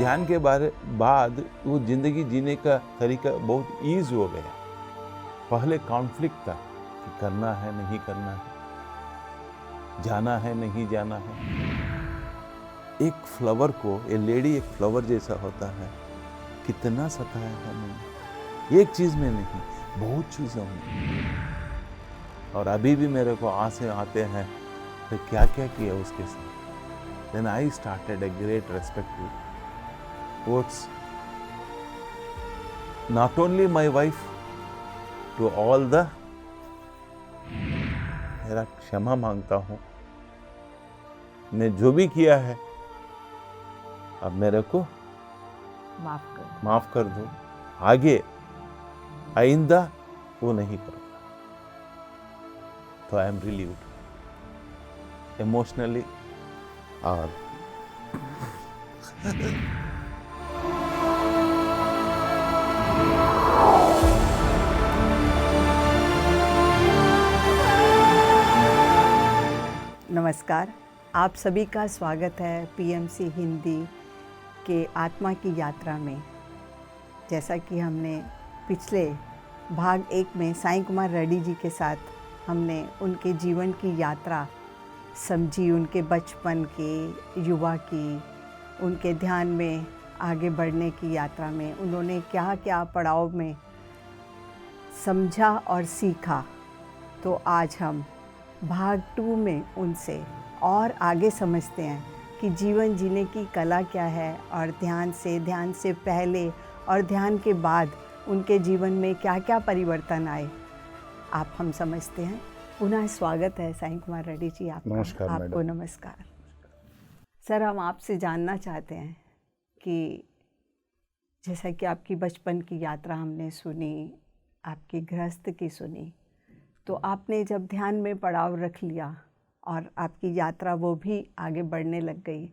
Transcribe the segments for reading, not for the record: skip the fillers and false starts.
ध्यान के बारे बाद वो जिंदगी जीने का तरीका बहुत ईज हो गया। पहले कॉन्फ्लिक्ट था कि करना है नहीं करना है, जाना है नहीं जाना है। एक फ्लावर को, ये लेडी एक फ्लावर जैसा होता है, कितना सताया है मैंने, एक चीज में नहीं, बहुत चीजों में। और अभी भी मेरे को आंसू आते हैं तो क्या क्या किया उसके साथ। Then I started a great respect towards not only my wife, to all the, मेरा क्षमा मांगता हूँ, मैं जो भी किया है अब मेरे को माफ कर दो। आगे आइंदा वो नहीं करूँगा। तो आई एम रिलीव्ड इमोशनली। और नमस्कार, आप सभी का स्वागत है पीएमसी हिंदी के आत्मा की यात्रा में। जैसा कि हमने पिछले भाग 1 में साईं कुमार रेड्डी जी के साथ हमने उनके जीवन की यात्रा समझी, उनके बचपन की, युवा की, उनके ध्यान में आगे बढ़ने की यात्रा में उन्होंने क्या क्या पड़ाव में समझा और सीखा। तो आज हम भाग 2 में उनसे और आगे समझते हैं कि जीवन जीने की कला क्या है, और ध्यान से पहले और ध्यान के बाद उनके जीवन में क्या क्या परिवर्तन आए, आप हम समझते हैं। पुनः स्वागत है साईं कुमार रेड्डी जी आपका। नमस्कार आपको नमस्कार सर। हम आपसे जानना चाहते हैं कि जैसा कि आपकी बचपन की यात्रा हमने सुनी, आपकी गृहस्थ की सुनी, तो आपने जब ध्यान में पड़ाव रख लिया और आपकी यात्रा वो भी आगे बढ़ने लग गई,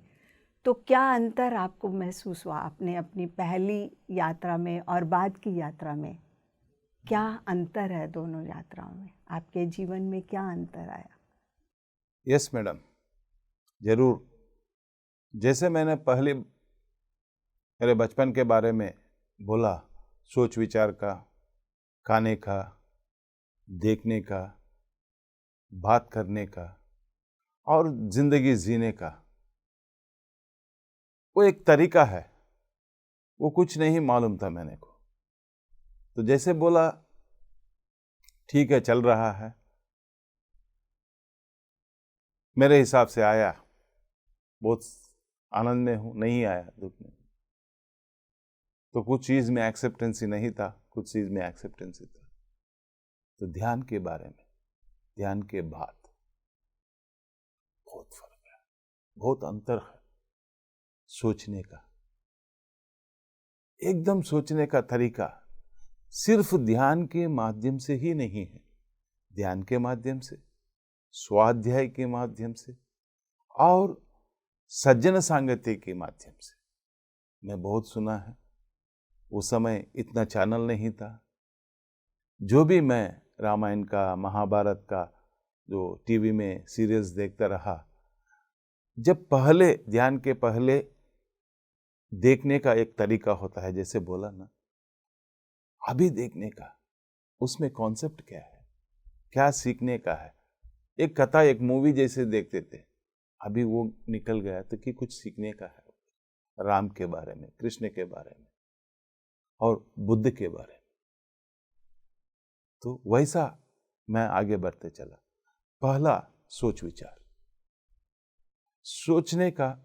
तो क्या अंतर आपको महसूस हुआ आपने अपनी पहली यात्रा में और बाद की यात्रा में? क्या अंतर है दोनों यात्राओं में? आपके जीवन में क्या अंतर आया? यस मैडम, जरूर। जैसे मैंने पहले मेरे बचपन के बारे में बोला, सोच विचार का, खाने का, देखने का, बात करने का और जिंदगी जीने का, वो एक तरीका है, वो कुछ नहीं मालूम था मैंने को। तो जैसे बोला ठीक है, चल रहा है, मेरे हिसाब से आया, बहुत आनंद में हूं, नहीं आया दुख में। तो कुछ चीज में एक्सेप्टेंसी नहीं था, कुछ चीज में एक्सेप्टेंसी था। तो ध्यान के बारे में, ध्यान के बाद बहुत फर्क है, बहुत अंतर है। सोचने का, एकदम सोचने का तरीका सिर्फ ध्यान के माध्यम से ही नहीं है। ध्यान के माध्यम से, स्वाध्याय के माध्यम से और सज्जन सांगत्य के माध्यम से। मैं बहुत सुना है, उस समय इतना चैनल नहीं था। जो भी मैं रामायण का, महाभारत का जो टीवी में सीरियल्स देखता रहा, जब पहले ध्यान के पहले देखने का एक तरीका होता है, जैसे बोला ना, अभी देखने का, उसमें कॉन्सेप्ट क्या है, क्या सीखने का है। एक कथा, एक मूवी जैसे देखते थे, अभी वो निकल गया तो कि कुछ सीखने का है, राम के बारे में, कृष्ण के बारे में और बुद्ध के बारे में। तो वैसा मैं आगे बढ़ते चला। पहला सोच विचार, सोचने का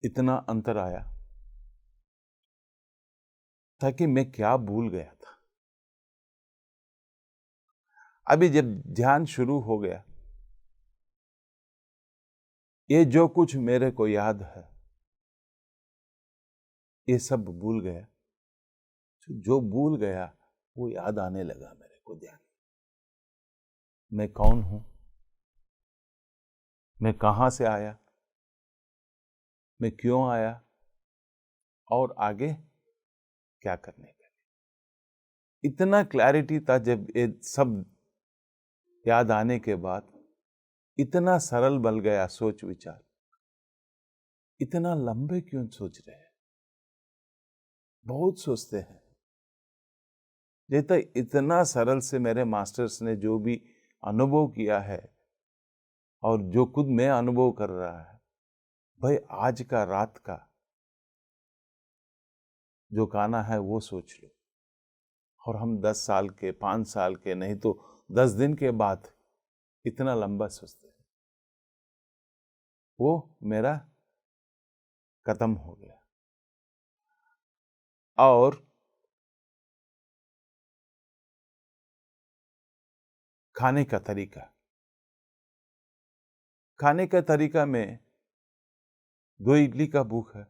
इतना अंतर आया था कि मैं क्या भूल गया था। अभी जब ध्यान शुरू हो गया, ये जो कुछ मेरे को याद है ये सब भूल गया। जो भूल गया वो याद आने लगा मेरे को। ध्यान, मैं कौन हूं, मैं कहां से आया, मैं क्यों आया और आगे क्या करने का। इतना क्लैरिटी था। जब ये सब याद आने के बाद इतना सरल बन गया सोच विचार। इतना लंबे क्यों सोच रहे हैं, बहुत सोचते हैं। जैसे इतना सरल से मेरे मास्टर्स ने जो भी अनुभव किया है और जो खुद मैं अनुभव कर रहा है, भाई आज का रात का जो गाना है वो सोच लो, और हम 10 साल के, 5 साल के, नहीं तो 10 दिन के बाद इतना लंबा सोचते हैं। वो मेरा खत्म हो गया। और खाने का तरीका में 2 इडली का भूख है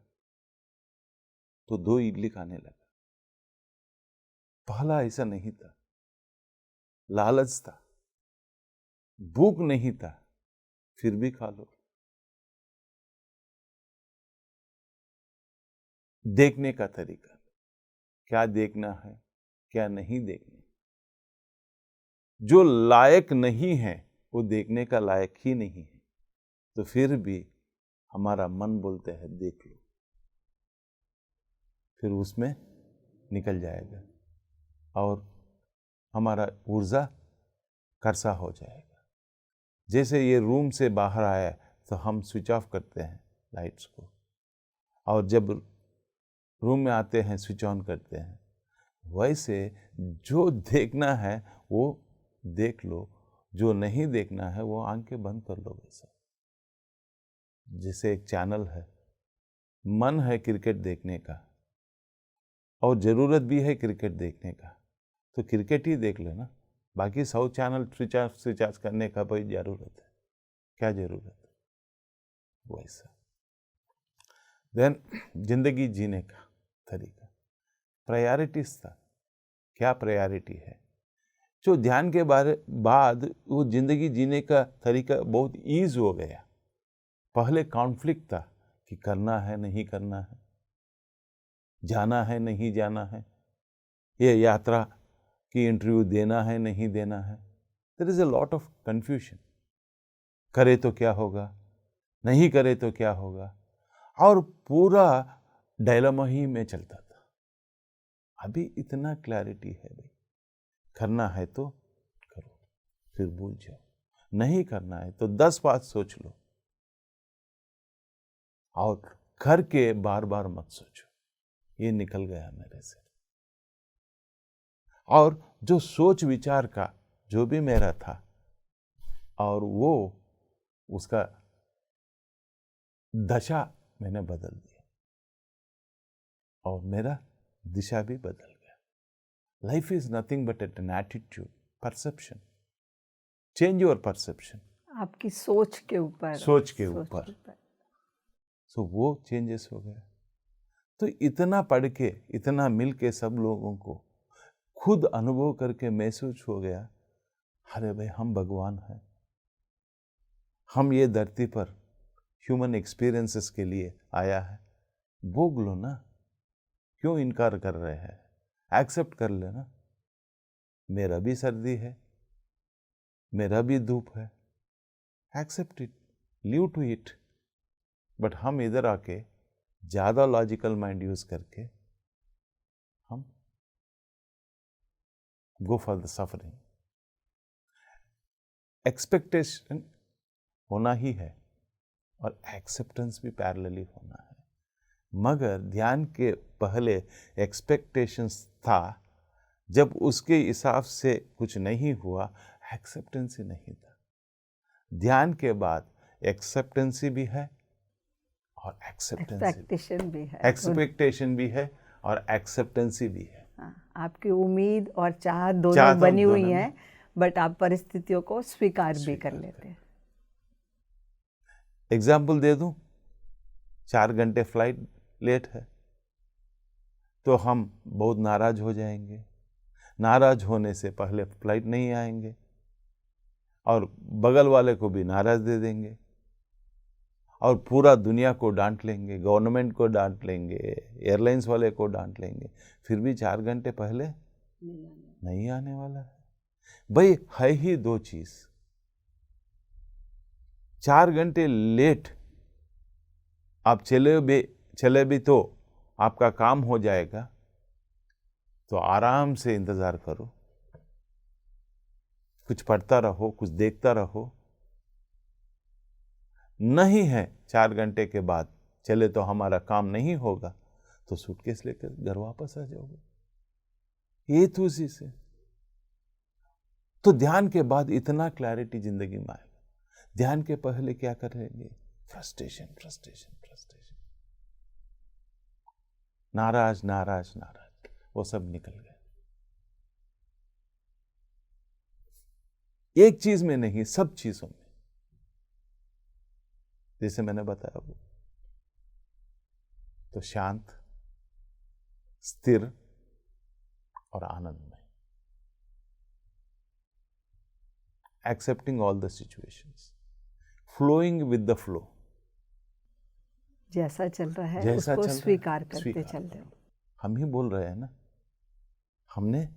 तो 2 इडली खाने लगा। पहला ऐसा नहीं था, लालच था, भूख नहीं था, फिर भी खा लो। देखने का तरीका, क्या देखना है, क्या नहीं देखना। जो लायक नहीं है वो देखने का लायक ही नहीं है, तो फिर भी हमारा मन बोलते है देख लो, फिर उसमें निकल जाएगा और हमारा ऊर्जा करसा हो जाएगा। जैसे ये रूम से बाहर आया तो हम स्विच ऑफ करते हैं लाइट्स को, और जब रूम में आते हैं स्विच ऑन करते हैं। वैसे जो देखना है वो देख लो, जो नहीं देखना है वो आंखें बंद कर लो। वैसा जैसे एक चैनल है, मन है क्रिकेट देखने का और ज़रूरत भी है क्रिकेट देखने का, तो क्रिकेट ही देख लेना। बाकी 100 चैनल रिचार्ज करने का कोई ज़रूरत है? क्या ज़रूरत है? वैसा देन जिंदगी जीने का तरीका, प्रायोरिटीज था। क्या प्रायोरिटी है? जो ध्यान के बाद वो जिंदगी जीने का तरीका बहुत ईज हो गया। पहले कॉन्फ्लिक्ट था कि करना है नहीं करना है, जाना है नहीं जाना है, ये यात्रा की इंटरव्यू देना है नहीं देना है। There is a lot of confusion. करे तो क्या होगा, नहीं करे तो क्या होगा, और पूरा डायलेमा ही में चलता था। अभी इतना क्लैरिटी है भाई, करना है तो करो, फिर भूल जाओ। नहीं करना है तो 10 बात सोच लो, और करके बार बार मत सोचो। ये निकल गया मेरे से। और जो सोच विचार का जो भी मेरा था, और वो उसका दशा मैंने बदल दिया, और मेरा दिशा भी बदल गया। Life is nothing but an attitude, perception. Change your perception. आपकी सोच के ऊपर, सो वो चेंजेस हो गया। तो इतना पढ़ के, इतना मिल के सब लोगों को खुद अनुभव करके महसूस हो गया, अरे भाई हम भगवान हैं। हम ये धरती पर ह्यूमन एक्सपीरियंसेस के लिए आया है, भोग लो ना, क्यों इनकार कर रहे हैं? एक्सेप्ट कर लेना। मेरा भी सर्दी है, मेरा भी धूप है, accept it, live to it. But हम इधर आके ज़्यादा लॉजिकल माइंड यूज करके हम go for the suffering. Expectation होना ही है और एक्सेप्टेंस भी पैरेलली होना है। मगर ध्यान के पहले एक्सपेक्टेशंस था, जब उसके हिसाब से कुछ नहीं हुआ, एक्सेप्टेंस ही नहीं था। ध्यान के बाद एक्सेप्टेंसी भी है और एक्सेप्टेंशन भी है, एक्सपेक्टेशन भी है और एक्सेप्टेंसी भी है। आपकी उम्मीद और चाहत दोनों बनी हुई है, बट आप परिस्थितियों को स्वीकार भी कर लेते हैं। एग्जाम्पल दे दूं, 4 घंटे फ्लाइट लेट है तो हम बहुत नाराज हो जाएंगे। नाराज होने से पहले फ्लाइट नहीं आएंगे और बगल वाले को भी नाराज दे देंगे और पूरा दुनिया को डांट लेंगे, गवर्नमेंट को डांट लेंगे, एयरलाइंस वाले को डांट लेंगे, फिर भी 4 घंटे पहले नहीं आने वाला है। भाई है ही 2 चीज, 4 घंटे लेट आप चले भी तो आपका काम हो जाएगा, तो आराम से इंतजार करो, कुछ पढ़ता रहो, कुछ देखता रहो। नहीं है 4 घंटे के बाद चले तो हमारा काम नहीं होगा, तो सूटकेस लेकर घर वापस आ जाओगे। ये तो उसी से। तो ध्यान के बाद इतना क्लैरिटी जिंदगी में आएगा। ध्यान के पहले क्या करेंगे? फ्रस्ट्रेशन फ्रस्ट्रेशन फ्रस्ट्रेशन, नाराज नाराज नाराज, वो सब निकल गए। एक चीज में नहीं, सब चीजों में, जैसे मैंने बताया वो तो शांत, स्थिर और आनंदमय, accepting all the situations, flowing with the flow. जैसा चल रहा है जैसा उसको चल रहा है, स्वीकार करते स्वीकार चल रहे करो। हो। हम ही बोल रहे हैं ना, हमने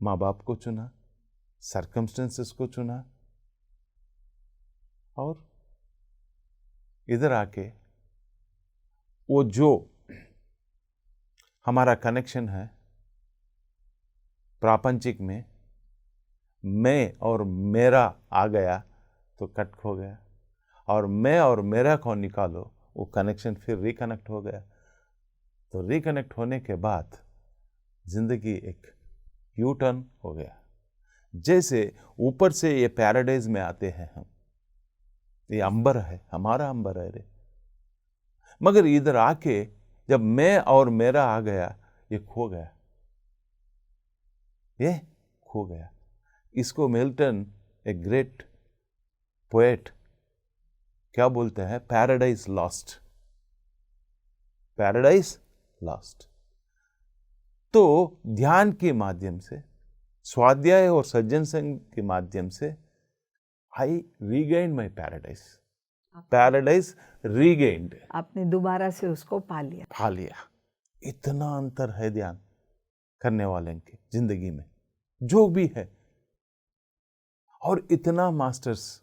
माँ बाप को चुना, सर्कमस्टेंसेस को चुना, और इधर आके वो जो हमारा कनेक्शन है प्रापंचिक में, मैं और मेरा आ गया तो कट हो गया, और मैं और मेरा को निकालो, वो कनेक्शन फिर रिकनेक्ट हो गया। तो रिकनेक्ट होने के बाद जिंदगी एक यू टर्न हो गया। जैसे ऊपर से ये पैराडाइज में आते हैं हम, ये अंबर है, हमारा अंबर है रे, मगर इधर आके जब मैं और मेरा आ गया, ये खो गया, ये खो गया। इसको मिल्टन, ए ग्रेट पोएट, क्या बोलते हैं? Paradise lost, paradise lost. तो ध्यान के माध्यम से, स्वाध्याय और सज्जन संग के माध्यम से, आई रीगेन्ड माई पैराडाइज, पैराडाइज रीगेन्ड, आपने दोबारा से उसको पा लिया। इतना अंतर है ध्यान करने वाले की जिंदगी में, जो भी है। और इतना मास्टर्स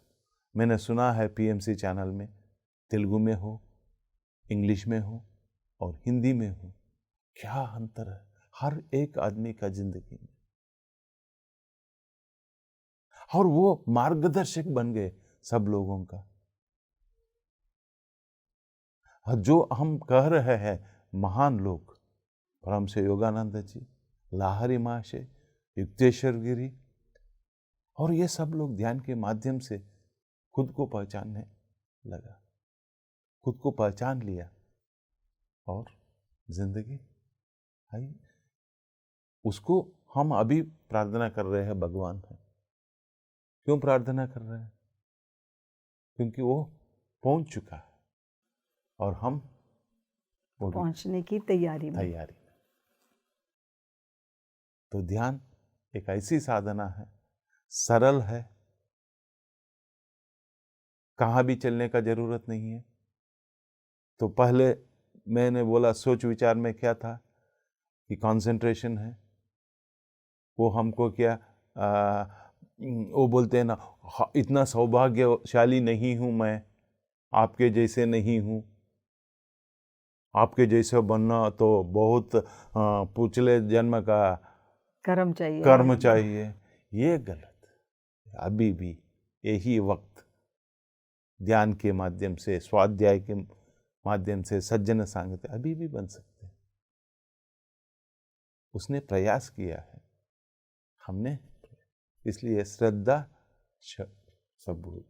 मैंने सुना है पीएमसी चैनल में, तेलुगु में हो, इंग्लिश में हो और हिंदी में हो। क्या अंतर है हर एक आदमी का जिंदगी में। और वो मार्गदर्शक बन गए सब लोगों का। जो हम कह रहे हैं महान लोग, परम से योगानंद जी, लाहरी महाशय, युक्तेश्वर गिरी, और ये सब लोग ध्यान के माध्यम से खुद को पहचानने लगा, खुद को पहचान लिया और जिंदगी आई। उसको हम अभी प्रार्थना कर रहे हैं भगवान है। क्यों प्रार्थना कर रहे हैं? क्योंकि वो पहुंच चुका है और हम पहुंचने की तैयारी में। तो ध्यान एक ऐसी साधना है, सरल है, कहाँ भी चलने का जरूरत नहीं है। तो पहले मैंने बोला सोच विचार में क्या था कि कंसंट्रेशन है, वो हमको क्या वो बोलते हैं ना, इतना सौभाग्यशाली नहीं हूं मैं, आपके जैसे नहीं हूं, आपके जैसे बनना तो बहुत पिछले जन्म का कर्म चाहिए। ये गलत। अभी भी यही वक्त ध्यान के माध्यम से, स्वाध्याय के माध्यम से, सज्जन सांगते अभी भी बन सकते हैं। उसने प्रयास किया है, हमने, इसलिए श्रद्धा सबूरी।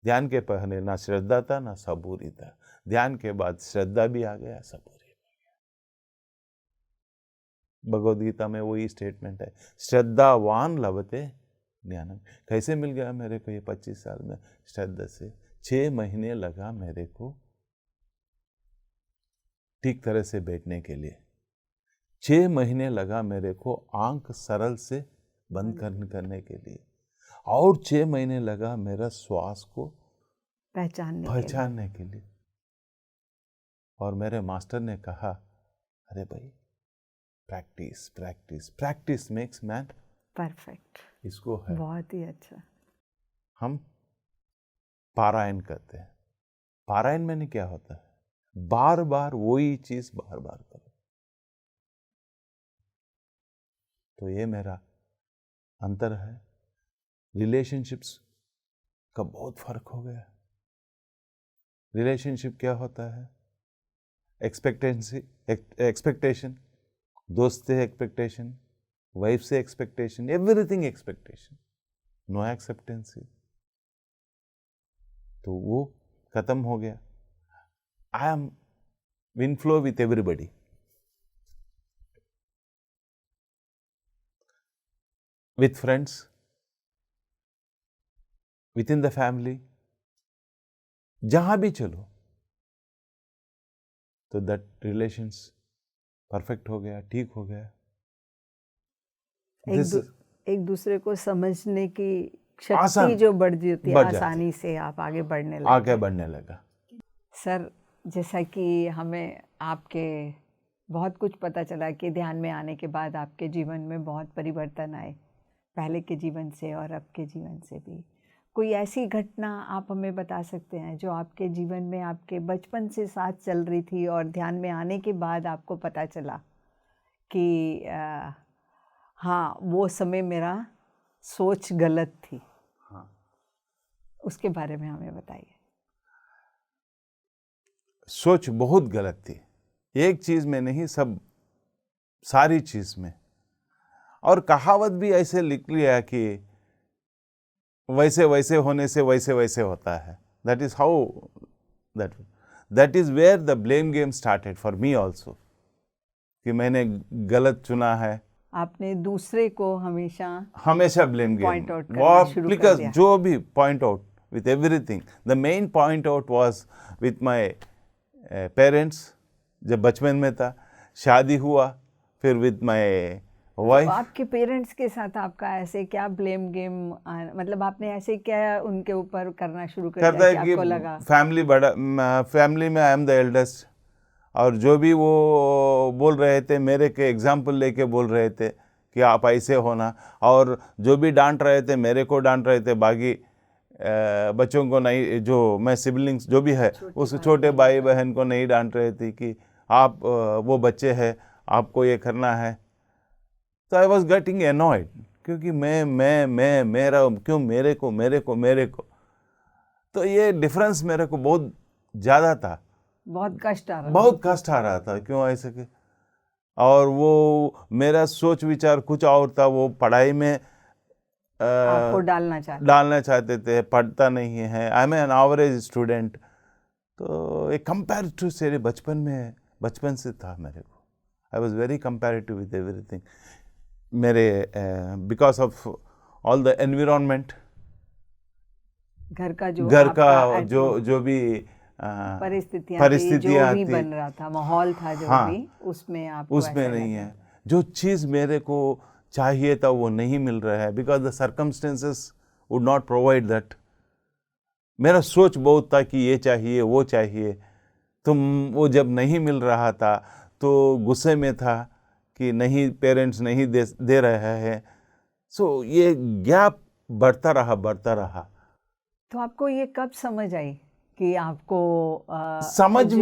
ध्यान के पहले ना श्रद्धा था ना सबूरी था, ध्यान के बाद श्रद्धा भी आ गया, सबूरी भी आ गया। भगवद गीता में वही स्टेटमेंट है, श्रद्धावान लभते ज्ञानम। कैसे मिल गया मेरे को ये 25 साल में? श्रद्धा से। 6 महीने लगा मेरे को ठीक तरह से बैठने के लिए, 6 महीने लगा मेरे को आंख सरल से बंद करने के लिए, और 6 महीने लगा मेरा श्वास को पहचानने के लिए। और मेरे मास्टर ने कहा, अरे भाई practice practice practice makes man perfect. इसको है, बहुत ही अच्छा। हम पारायण करते हैं। पारायण में क्या होता है? बार बार वही चीज बार बार करो। तो ये मेरा अंतर है। रिलेशनशिप्स का बहुत फर्क हो गया। रिलेशनशिप क्या होता है? एक्सपेक्टेशन, दोस्त से एक्सपेक्टेशन, वाइफ से एक्सपेक्टेशन, एवरीथिंग एक्सपेक्टेशन, नो एक्सेप्टेंसी। तो वो खत्म हो गया। I am in flow with everybody. With friends, with in the family, जहां भी चलो तो दैट रिलेशंस परफेक्ट हो गया, ठीक हो गया। एक दूसरे को समझने की आसान, शक्ति जो बढ़ जाती है, बढ़ जाती। आसानी से आप आगे बढ़ने लगे। सर, जैसा कि हमें आपके बहुत कुछ पता चला कि ध्यान में आने के बाद आपके जीवन में बहुत परिवर्तन आए, पहले के जीवन से और अब के जीवन से भी। कोई ऐसी घटना आप हमें बता सकते हैं जो आपके जीवन में आपके बचपन से साथ चल रही थी और ध्यान में आने के बाद आपको पता चला कि हाँ, वो समय मेरा सोच गलत थी? हाँ, उसके बारे में हमें बताइए। सोच बहुत गलत थी, एक चीज में नहीं, सब सारी चीज में। और कहावत भी ऐसे लिख लिया कि वैसे वैसे होने से वैसे वैसे होता है। That is how that is where the blame game started for me also, कि मैंने गलत चुना है। आपने दूसरे को हमेशा ब्लेम गेम पॉइंट आउट करना शुरू कर दिया। जो भी point out with everything. The main point out was with my parents. जब बचपन में था, शादी हुआ, फिर विथ माय वाइफ। आपके पेरेंट्स के साथ आपका ऐसे क्या ब्लेम गेम, मतलब आपने ऐसे क्या उनके ऊपर करना शुरू कर दिया कि आपको लगा? फैमिली में आई एम द एल्डेस्ट, और जो भी वो बोल रहे थे, मेरे के एग्जाम्पल लेके बोल रहे थे कि आप ऐसे होना, और जो भी डांट रहे थे मेरे को डांट रहे थे, बाकी बच्चों को नहीं, जो मैं सिबलिंग्स जो भी है उस छोटे भाई बहन को नहीं डांट रहे थे कि आप वो बच्चे हैं, आपको ये करना है। तो आई वॉज गेटिंग एनॉयड, क्योंकि मैं मेरा क्यों, मेरे को। तो ये डिफरेंस मेरे को बहुत ज़्यादा था, बहुत कष्ट आ रहा था। क्यों ऐसे के? और वो मेरा सोच विचार कुछ और था। वो पढ़ाई में आपको डालना चाहते थे, पढ़ता नहीं है। I am an average student. तो एक कंपेयर टू से बचपन से था मेरे को। I was very comparative with everything. मेरे because of all the environment, घर का जो भी परिस्थितियां भी बन रहा था, माहौल था जो भी, उसमें नहीं है। जो चीज़ मेरे को चाहिए था वो नहीं मिल रहा है, because the circumstances would not provide that. मेरा सोच बहुत था कि ये चाहिए, वो चाहिए, तो वो जब नहीं मिल रहा था तो गुस्से में था कि नहीं, पेरेंट्स नहीं दे रहे हैं। सो ये गैप बढ़ता रहा। तो आपको ये कब समझ आई कि आपको समझ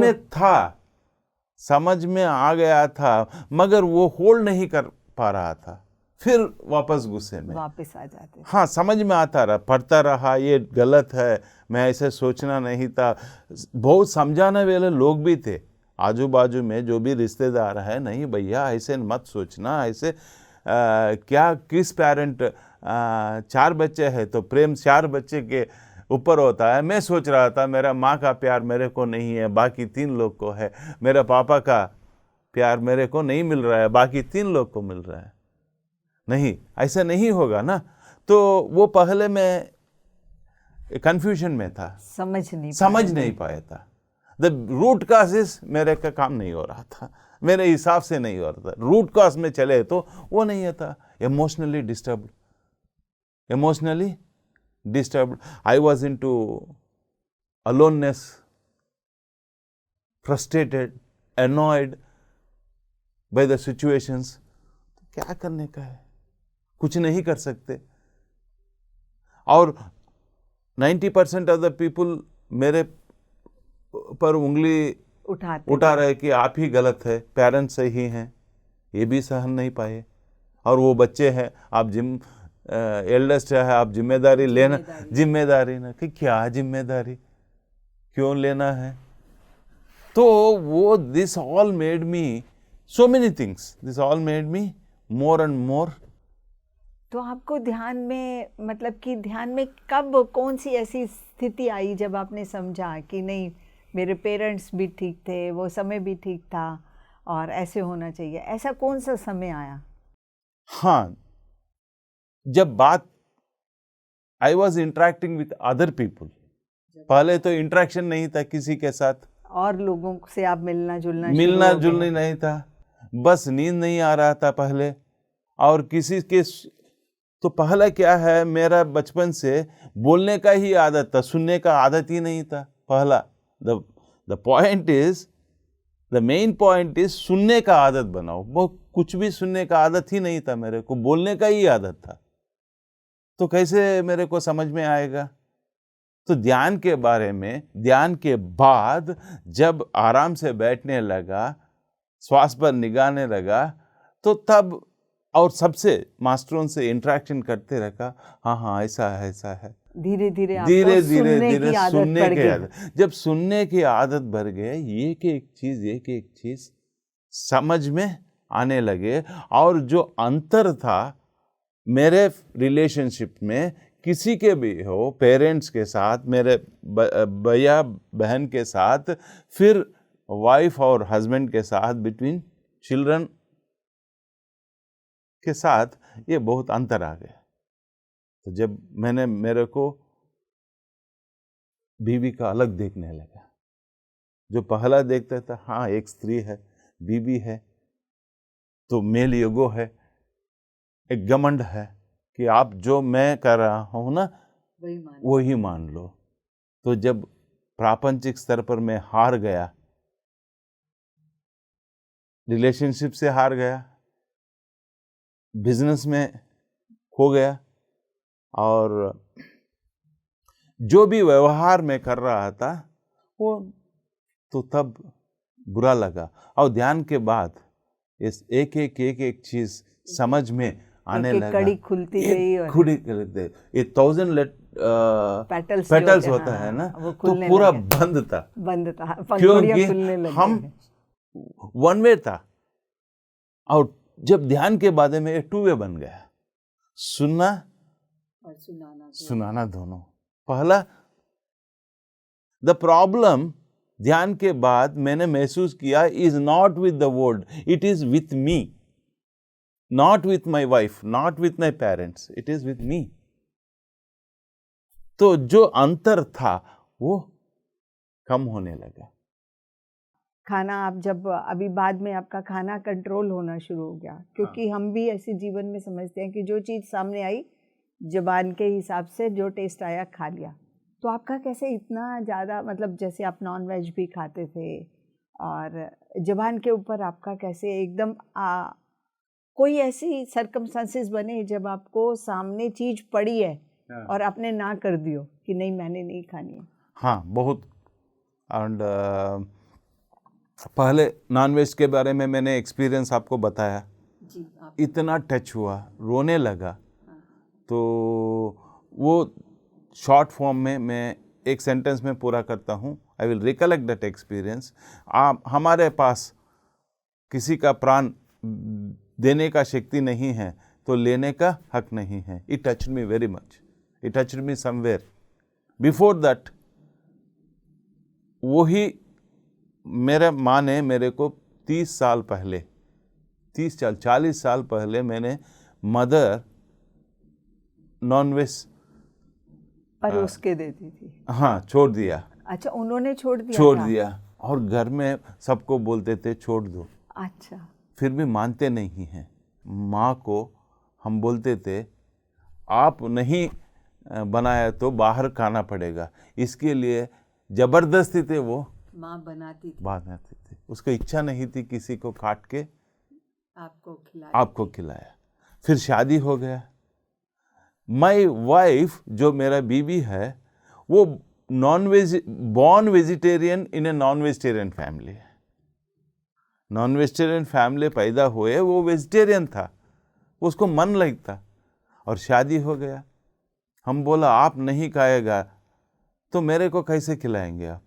में आ गया था, मगर वो होल्ड नहीं कर पा रहा था। फिर वापस गुस्से में वापस आ जाते। हाँ, समझ में आता रहा, पढ़ता रहा, ये गलत है, मैं ऐसे सोचना नहीं था। बहुत समझाने वाले लोग भी थे आजू बाजू में, जो भी रिश्तेदार है, नहीं भैया ऐसे मत सोचना, ऐसे क्या, किस पेरेंट 4 बच्चे हैं तो प्रेम 4 बच्चे के ऊपर होता है। मैं सोच रहा था मेरा माँ का प्यार मेरे को नहीं है, बाकी 3 लोग को है। मेरा पापा का प्यार मेरे को नहीं मिल रहा है, बाकी 3 लोग को मिल रहा है। नहीं, ऐसा नहीं होगा ना। तो वो पहले मैं कंफ्यूजन में था, समझ नहीं पाया था। द रूट कॉजेस मेरे का काम नहीं हो रहा था, मेरे हिसाब से नहीं हो रहा था। रूट कॉज में चले तो वो नहीं था। Emotionally disturbed, I was into aloneness, frustrated, annoyed by the situations. तो क्या करने का है, कुछ नहीं कर सकते। और 90% ऑफ द पीपल मेरे पर उंगली उठा रहे कि आप ही गलत है, पेरेंट्स सही हैं। ये भी सहन नहीं पाए। और वो बच्चे हैं, आप एल्डेस्ट है, आप जिम्मेदारी लेना, जिम्मेदारी ना कि क्या जिम्मेदारी क्यों लेना है। तो वो this all made me so many things, this all made me more and more. तो आपको ध्यान में, मतलब कि ध्यान में कब, कौन सी ऐसी स्थिति आई जब आपने समझा कि नहीं, मेरे पेरेंट्स भी ठीक थे, वो समय भी ठीक था और ऐसे होना चाहिए, ऐसा कौन सा समय आया? हाँ, जब बात I was interacting with other people, पहले तो इंटरेक्शन नहीं था किसी के साथ, और लोगों से आप मिलना जुलना नहीं था, बस नींद नहीं आ रहा था पहले। और किसी के तो पहला क्या है, मेरा बचपन से बोलने का ही आदत था, सुनने का आदत ही नहीं था। पहला the point is, the main point is सुनने का आदत बनाओ। वो कुछ भी सुनने का आदत ही नहीं था मेरे को, बोलने का ही आदत था। तो कैसे मेरे को समझ में आएगा? तो ध्यान के बारे में, ध्यान के बाद जब आराम से बैठने लगा, श्वास पर निगाहने लगा, तो तब और सबसे मास्टरों से इंटरेक्शन करते रहा। हाँ ऐसा है, ऐसा है। धीरे धीरे सुनने की आदत, जब सुनने की आदत बढ़ गए, एक एक चीज समझ में आने लगे। और जो अंतर था मेरे रिलेशनशिप में, किसी के भी हो, पेरेंट्स के साथ, मेरे भैया बहन के साथ, फिर वाइफ और हस्बैंड के साथ, बिटवीन चिल्ड्रन के साथ, ये बहुत अंतर आ गया। तो जब मैंने मेरे को बीवी का अलग देखने लगा, जो पहला देखता था, हाँ एक स्त्री है, बीवी है, तो मेल ईगो है, एक घमंड है कि आप जो मैं कर रहा हूं ना वही मान लो। तो जब प्रापंचिक स्तर पर मैं हार गया, रिलेशनशिप से हार गया, बिजनेस में खो गया, और जो भी व्यवहार में कर रहा था वो, तो तब बुरा लगा। और ध्यान के बाद इस एक एक चीज समझ में आने लगा, कड़ी खुलती गई, और 1000 पेटल्स होता है ना, तो पूरा बंद था, क्योंकि हम वन वे था। और जब ध्यान के बाद में 2 वे बन गया, सुनना और सुनाना दोनों। पहला द प्रॉब्लम ध्यान के बाद मैंने महसूस किया, is not with the world, it is with me, not with my wife, not with my parents, it is with me. तो जो अंतर था वो कम होने लगा। खाना, आप जब अभी बाद में आपका खाना कंट्रोल होना शुरू हो गया, क्योंकि हम भी ऐसे जीवन में समझते हैं कि जो चीज़ सामने आई, ज़बान के हिसाब से जो टेस्ट आया खा लिया। तो आपका कैसे इतना ज़्यादा, मतलब जैसे आप नॉन वेज भी खाते थे, और ज़बान के ऊपर आपका कैसे एकदम कोई ऐसी सर्कमस्टांसेस बने जब आपको सामने चीज़ पड़ी है और आपने ना कर दियो कि नहीं मैंने नहीं खानी है? हाँ, बहुत। एंड पहले नॉनवेज के बारे में मैंने एक्सपीरियंस आपको बताया जी, इतना टच हुआ, रोने लगा। तो वो शॉर्ट फॉर्म में मैं एक सेंटेंस में पूरा करता हूँ। I will recollect that experience. हमारे पास किसी का प्राण देने का शक्ति नहीं है, तो लेने का हक नहीं है। It touched me very much, it touched me somewhere. Before that वही मेरे माँ ने मेरे को 30 साल पहले, 40 साल पहले मैंने मदर नॉनवेज परोस के देती थी। हाँ, छोड़ दिया। अच्छा, उन्होंने छोड़ दिया। और घर में सबको बोलते थे छोड़ दो। अच्छा। फिर भी मानते नहीं हैं। माँ को हम बोलते थे आप नहीं बनाया तो बाहर खाना पड़ेगा, इसके लिए जबरदस्ती थे वो माँ बनाती थी। उसको इच्छा नहीं थी किसी को काट के आपको खिलाया। फिर शादी हो गया। माई वाइफ जो मेरा बीवी है वो born vegetarian in a non vegetarian family है। नॉन वेजिटेरियन फैमिली पैदा हुए, वो वेजिटेरियन था। उसको मन लगता, और शादी हो गया। हम बोला आप नहीं खाएगा तो मेरे को कैसे खिलाएंगे आप?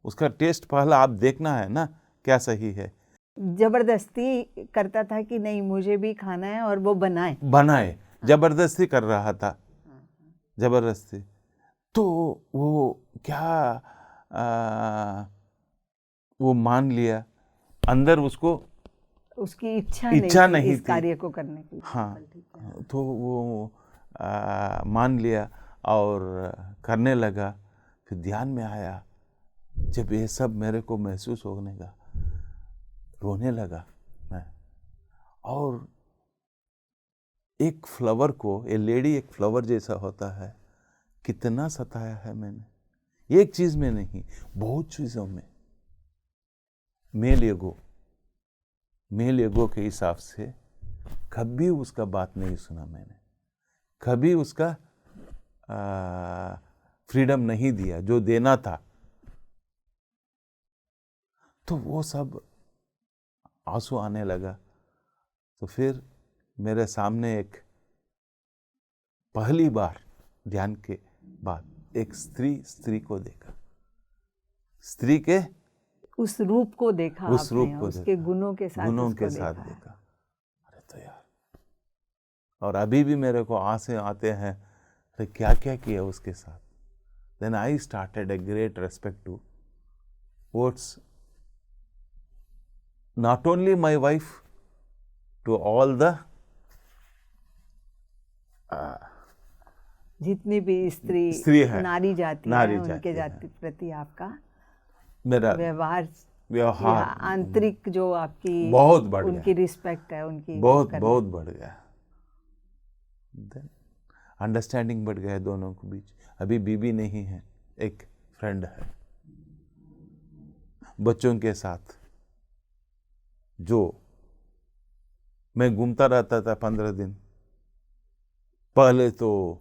उसका टेस्ट पहला आप देखना है ना, क्या सही है। जबरदस्ती करता था कि नहीं मुझे भी खाना है, और वो बनाए जबरदस्ती कर रहा था, जबरदस्ती। तो वो क्या वो मान लिया, अंदर उसको उसकी इच्छा नहीं नहीं इस थी कार्य को करने की। हाँ, तो वो मान लिया और करने लगा। फिर ध्यान में आया, जब ये सब मेरे को महसूस होने लगा, रोने लगा मैं। और एक फ्लावर को, ये लेडी एक फ्लावर जैसा होता है, कितना सताया है मैंने। एक चीज में नहीं, बहुत चीजों में। मेल ईगो के हिसाब से कभी उसका बात नहीं सुना मैंने, कभी उसका फ्रीडम नहीं दिया जो देना था। तो वो सब आंसू आने लगा। तो फिर मेरे सामने एक, पहली बार ध्यान के बाद एक स्त्री को देखा, स्त्री के उस रूप को देखा, उस रूप को उसके देखा, गुणों के साथ देखा। अरे तो यार, और अभी भी मेरे को आंसू आते हैं, अरे क्या क्या किया उसके साथ। Then I started a great respect towards not only my wife, to all the जितनी भी स्त्री है, नारी जाति है, उनके जाति प्रति आपका मेरा व्यवहार आंतरिक जो आपकी बहुत बढ़ उनकी रिस्पेक्ट है, उनकी बहुत बढ़ गया। देन अंडरस्टैंडिंग बढ़ गया दोनों के बीच। अभी बीबी नहीं है, एक फ्रेंड है। बच्चों के साथ जो मैं घूमता रहता था 15 दिन पहले, तो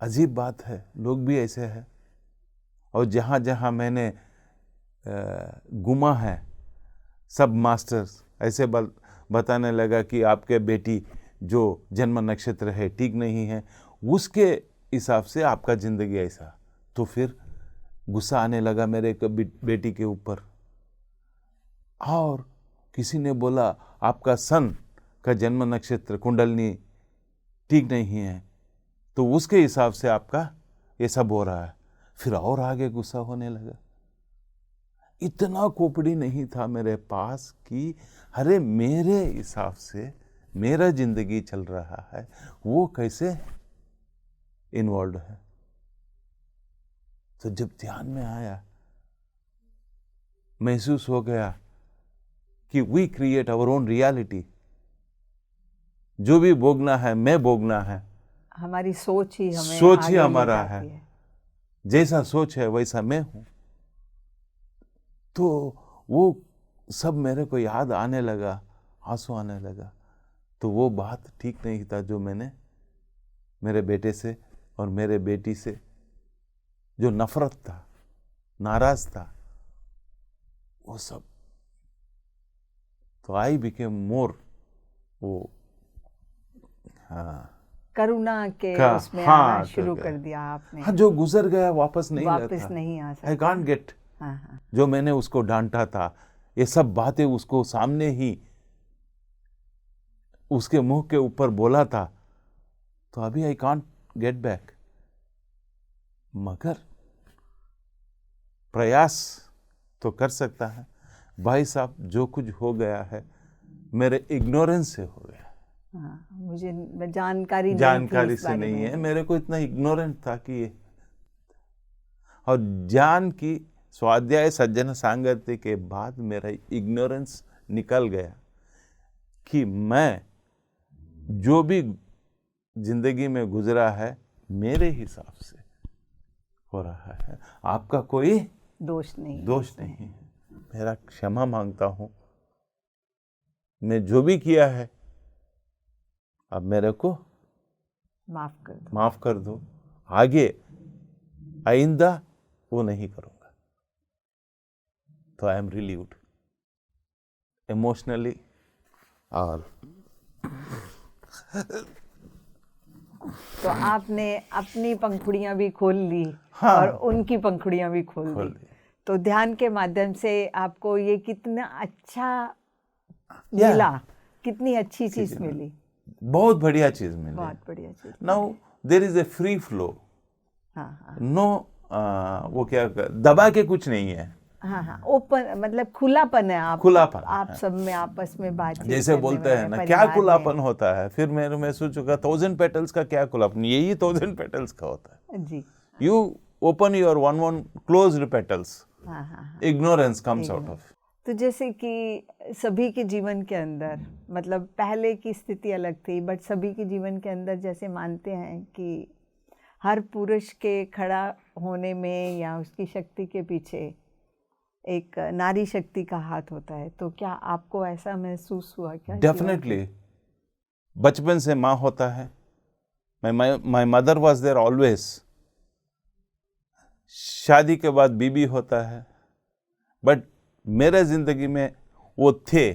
अजीब बात है, लोग भी ऐसे हैं। और जहाँ जहाँ मैंने घूमा है, सब मास्टर्स ऐसे बताने लगा कि आपके बेटी जो जन्म नक्षत्र है ठीक नहीं है, उसके हिसाब से आपका जिंदगी ऐसा। तो फिर गुस्सा आने लगा मेरे बेटी के ऊपर। और किसी ने बोला आपका सन का जन्म नक्षत्र कुंडलनी ठीक नहीं है, तो उसके हिसाब से आपका ये सब हो रहा है। फिर और आगे गुस्सा होने लगा। इतना खोपड़ी नहीं था मेरे पास कि अरे मेरे हिसाब से मेरा जिंदगी चल रहा है, वो कैसे इन्वॉल्व है। तो जब ध्यान में आया, महसूस हो गया कि we create our own reality. जो भी भोगना है, मैं भोगना है, हमारी सोच ही हमारा है। जैसा सोच है वैसा मैं हूं। तो वो सब मेरे को याद आने लगा, आंसू आने लगा। तो वो बात ठीक नहीं था जो मैंने मेरे बेटे से और मेरे बेटी से जो नफरत था, नाराज था, वो सब। तो आई बिकेम मोर वो करुणा के उसमें आना शुरू कर दिया आपने। हाँ, जो गुजर गया वापस नहीं आ सकता। I can't get. जो मैंने उसको डांटा था, ये सब बातें उसको सामने ही उसके मुंह के ऊपर बोला था, तो अभी आई कांट गेट बैक। मगर प्रयास तो कर सकता है। भाई साहब, जो कुछ हो गया है मेरे इग्नोरेंस से हो गया। मुझे जानकारी से नहीं है, मेरे को इतना इग्नोरेंट था कि, और ज्ञान की स्वाध्याय सज्जन सांगत्य के बाद मेरा इग्नोरेंस निकल गया कि मैं जो भी जिंदगी में गुजरा है मेरे हिसाब से हो रहा है, आपका कोई दोष नहीं है। मेरा क्षमा मांगता हूं, मैं जो भी किया है अब मेरे को माफ कर दो। आगे आइंदा वो नहीं करूंगा। तो आई एम रिलीव्ड इमोशनली, और तो आपने अपनी पंखुड़ियां भी खोल ली, हाँ, और उनकी पंखुड़ियां भी खोल दी। तो ध्यान के माध्यम से आपको ये कितना अच्छा मिला, कितनी अच्छी चीज मिली। बहुत बढ़िया चीज मिली, बहुत बढ़िया चीज। Now there is a free flow. हाँ, नो वो क्या दबा के कुछ नहीं है। हाँ, ओपन, मतलब खुलापन है। खुलापन आप सब में आपस में बातचीत जैसे बोलते हैं ना, क्या खुलापन होता है। फिर मेरे में सोच चुका 1000 पेटल्स का क्या खुलापन, यही 1000 पेटल्स का होता है जी। You open your one closed petals, ignorance comes out of. तो जैसे कि सभी के जीवन के अंदर, मतलब पहले की स्थिति अलग थी, बट सभी के जीवन के अंदर जैसे मानते हैं कि हर पुरुष के खड़ा होने में या उसकी शक्ति के पीछे एक नारी शक्ति का हाथ होता है। तो क्या आपको ऐसा महसूस हुआ क्या? डेफिनेटली, बचपन से माँ होता है। My mother was there always. शादी के बाद बीबी होता है, बट मेरे जिंदगी में वो थे,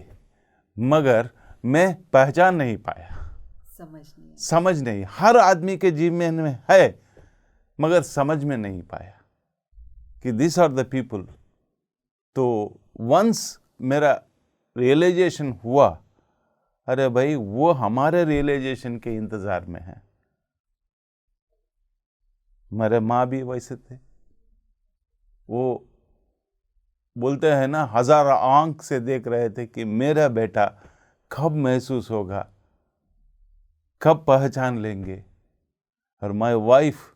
मगर मैं पहचान नहीं पाया, समझ नहीं। हर आदमी के जीवन में है, मगर समझ में नहीं पाया कि दिस आर द पीपल। तो वंस मेरा रियलाइजेशन हुआ, अरे भाई वो हमारे रियलाइजेशन के इंतजार में है। मेरे माँ भी वैसे थे। वो बोलते हैं ना, 1000 आंख से देख रहे थे कि मेरा बेटा कब महसूस होगा, कब पहचान लेंगे। और my wife,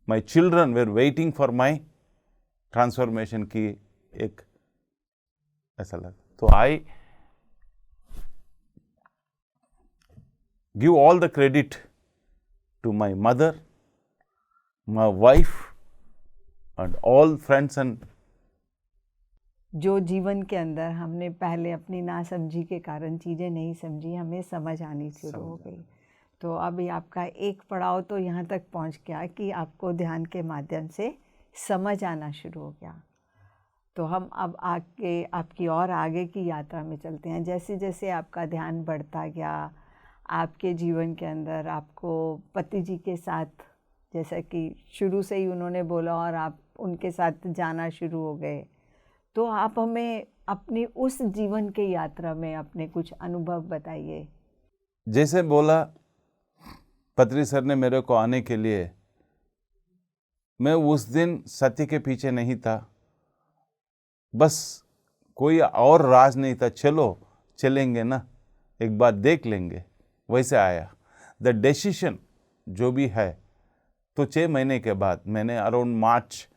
my children were waiting for my transformation की एक ऐसा लगा। तो I give all the credit to my mother, my wife and all friends. And जो जीवन के अंदर हमने पहले अपनी नासमझी के कारण चीज़ें नहीं समझी, हमें समझ आनी शुरू हो गई। तो अभी आपका एक पड़ाव तो यहाँ तक पहुँच गया कि आपको ध्यान के माध्यम से समझ आना शुरू हो गया। तो हम अब आगे आपकी और आगे की यात्रा में चलते हैं। जैसे जैसे आपका ध्यान बढ़ता गया, आपके जीवन के अंदर आपको पति जी के साथ, जैसा कि शुरू से ही उन्होंने बोला, और आप उनके साथ जाना शुरू हो गए। तो आप हमें अपनी उस जीवन के यात्रा में अपने कुछ अनुभव बताइए। जैसे बोला पत्री सर ने मेरे को आने के लिए, मैं उस दिन सत्य के पीछे नहीं था, बस कोई और राज नहीं था। चलो चलेंगे ना, एक बार देख लेंगे, वैसे आया। द डिसीजन जो भी है, तो 6 महीने के बाद मैंने अराउंड मार्च,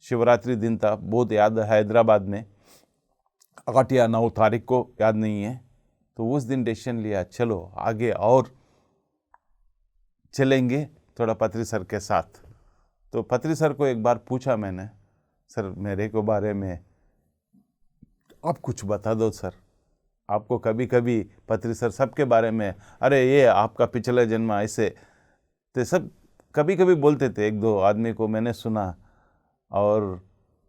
शिवरात्रि दिन था, बहुत याद है, हैदराबाद में 8 या 9 तारीख को, याद नहीं है। तो उस दिन डिसीजन लिया, चलो आगे और चलेंगे थोड़ा पत्री सर के साथ। तो पत्री सर को एक बार पूछा मैंने, सर मेरे को बारे में आप कुछ बता दो सर। आपको कभी कभी पत्री सर सबके बारे में, अरे ये आपका पिछले जन्म ऐसे, तो सब कभी कभी बोलते थे। 1-2 आदमी को मैंने सुना, और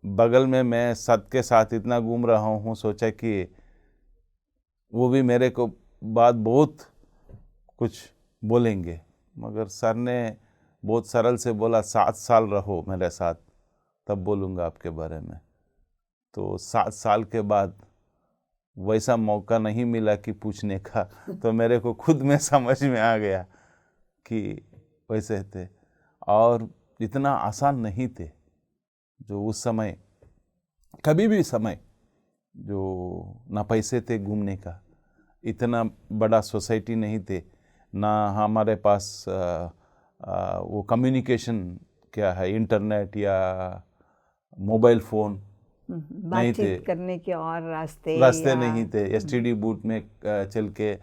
बगल में मैं सत के साथ इतना घूम रहा हूँ, सोचा कि वो भी मेरे को बात बहुत कुछ बोलेंगे। मगर सर ने बहुत सरल से बोला, 7 साल रहो मेरे साथ, तब बोलूँगा आपके बारे में। तो 7 साल के बाद वैसा मौका नहीं मिला कि पूछने का, तो मेरे को खुद में समझ में आ गया कि वैसे थे। और इतना आसान नहीं थे जो उस समय, कभी भी समय, जो ना पैसे थे घूमने का, इतना बड़ा सोसाइटी नहीं थे, ना हमारे पास वो कम्युनिकेशन क्या है, इंटरनेट या मोबाइल फ़ोन नहीं थे, करने के और रास्ते नहीं थे। एसटीडी बूथ में चल के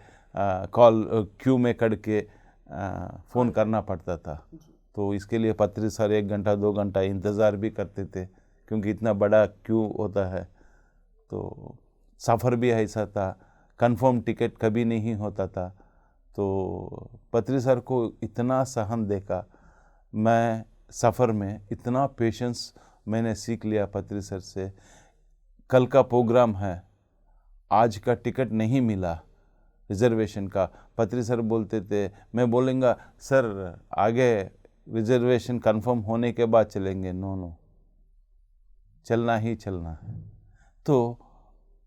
कॉल क्यू में कड़ के फ़ोन करना पड़ता था। तो इसके लिए पत्री सर 1 घंटा 2 घंटा इंतज़ार भी करते थे, क्योंकि इतना बड़ा क्यू होता है। तो सफ़र भी ऐसा था, कंफर्म टिकट कभी नहीं होता था। तो पत्री सर को इतना सहन देखा मैं सफ़र में, इतना पेशेंस मैंने सीख लिया पत्री सर से। कल का प्रोग्राम है, आज का टिकट नहीं मिला, रिजर्वेशन का। पत्री सर बोलते थे, मैं बोलूँगा सर आगे रिजर्वेशन कंफर्म होने के बाद चलेंगे, नो चलना ही चलना है। तो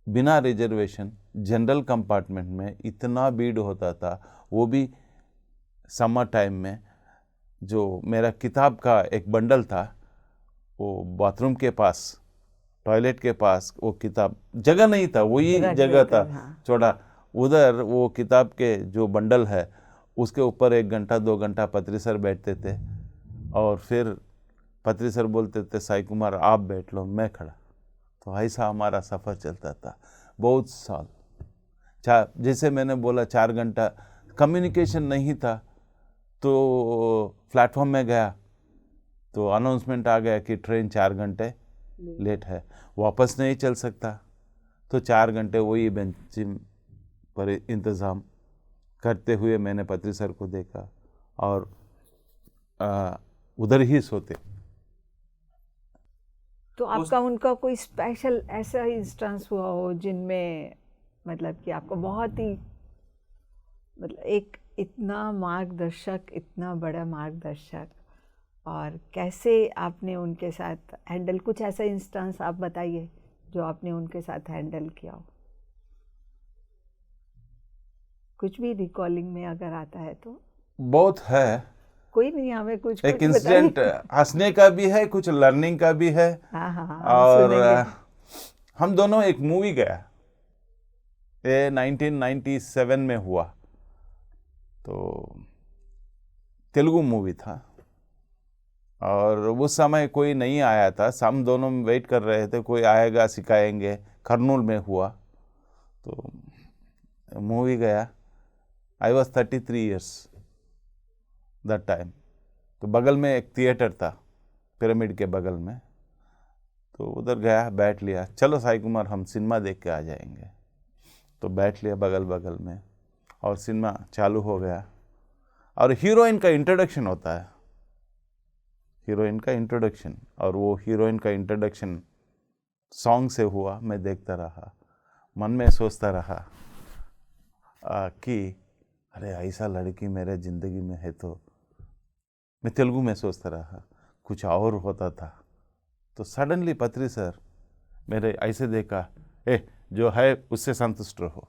बिना रिजर्वेशन जनरल कंपार्टमेंट में इतना भीड़ होता था, वो भी समर टाइम में। जो मेरा किताब का एक बंडल था, वो बाथरूम के पास, टॉयलेट के पास, वो किताब जगह नहीं था, वही जगह था छोटा, उधर वो किताब के जो बंडल है उसके ऊपर 1 घंटा 2 घंटा पत्री सर बैठते थे, और फिर पत्री सर बोलते थे साई कुमार आप बैठ लो, मैं खड़ा। तो ऐसा हमारा सफ़र चलता था बहुत साल। जैसे मैंने बोला 4 घंटा कम्युनिकेशन नहीं था, तो प्लेटफॉर्म में गया तो अनाउंसमेंट आ गया कि ट्रेन 4 घंटे लेट है, वापस नहीं चल सकता। तो 4 घंटे वही बेंच पर इंतज़ाम करते हुए मैंने पत्री सर को देखा, और उधर ही सोते। तो आपका उनका कोई स्पेशल ऐसा इंस्टेंस हुआ हो जिनमें मतलब कि आपको बहुत ही मतलब एक इतना मार्गदर्शक, इतना बड़ा मार्गदर्शक, और कैसे आपने उनके साथ हैंडल, कुछ ऐसा इंस्टेंस आप बताइए जो आपने उनके साथ हैंडल किया हो, कुछ भी रिकॉलिंग में अगर आता है तो। बहुत है, कोई नहीं, हमें कुछ एक इंसिडेंट हंसने का भी है, कुछ लर्निंग का भी है। हाँ, और हम दोनों एक मूवी गया, ये 1997 में हुआ, तो तेलुगु मूवी था, और उस समय कोई नहीं आया था, हम दोनों वेट कर रहे थे कोई आएगा सिखाएंगे। कर्नूल में हुआ, तो मूवी गया। I was 33 years that time. तो बगल में एक थिएटर था पिरामिड के बगल में, तो उधर गया, बैठ लिया, चलो साई कुमार हम सिनेमा देख के आ जाएंगे। तो बैठ लिया बगल में, और सिनेमा चालू हो गया, और हीरोइन का इंट्रोडक्शन होता है, हीरोइन का इंट्रोडक्शन, और वो हीरोइन का इंट्रोडक्शन सॉन्ग से हुआ। मैं देखता रहा, मन में सोचता रहा कि अरे ऐसा लड़की मेरे ज़िंदगी में है। तो मैं तेलुगु में सोचता रहा, कुछ और होता था। तो सडनली पत्री सर मेरे ऐसे देखा, जो है उससे संतुष्ट रहो।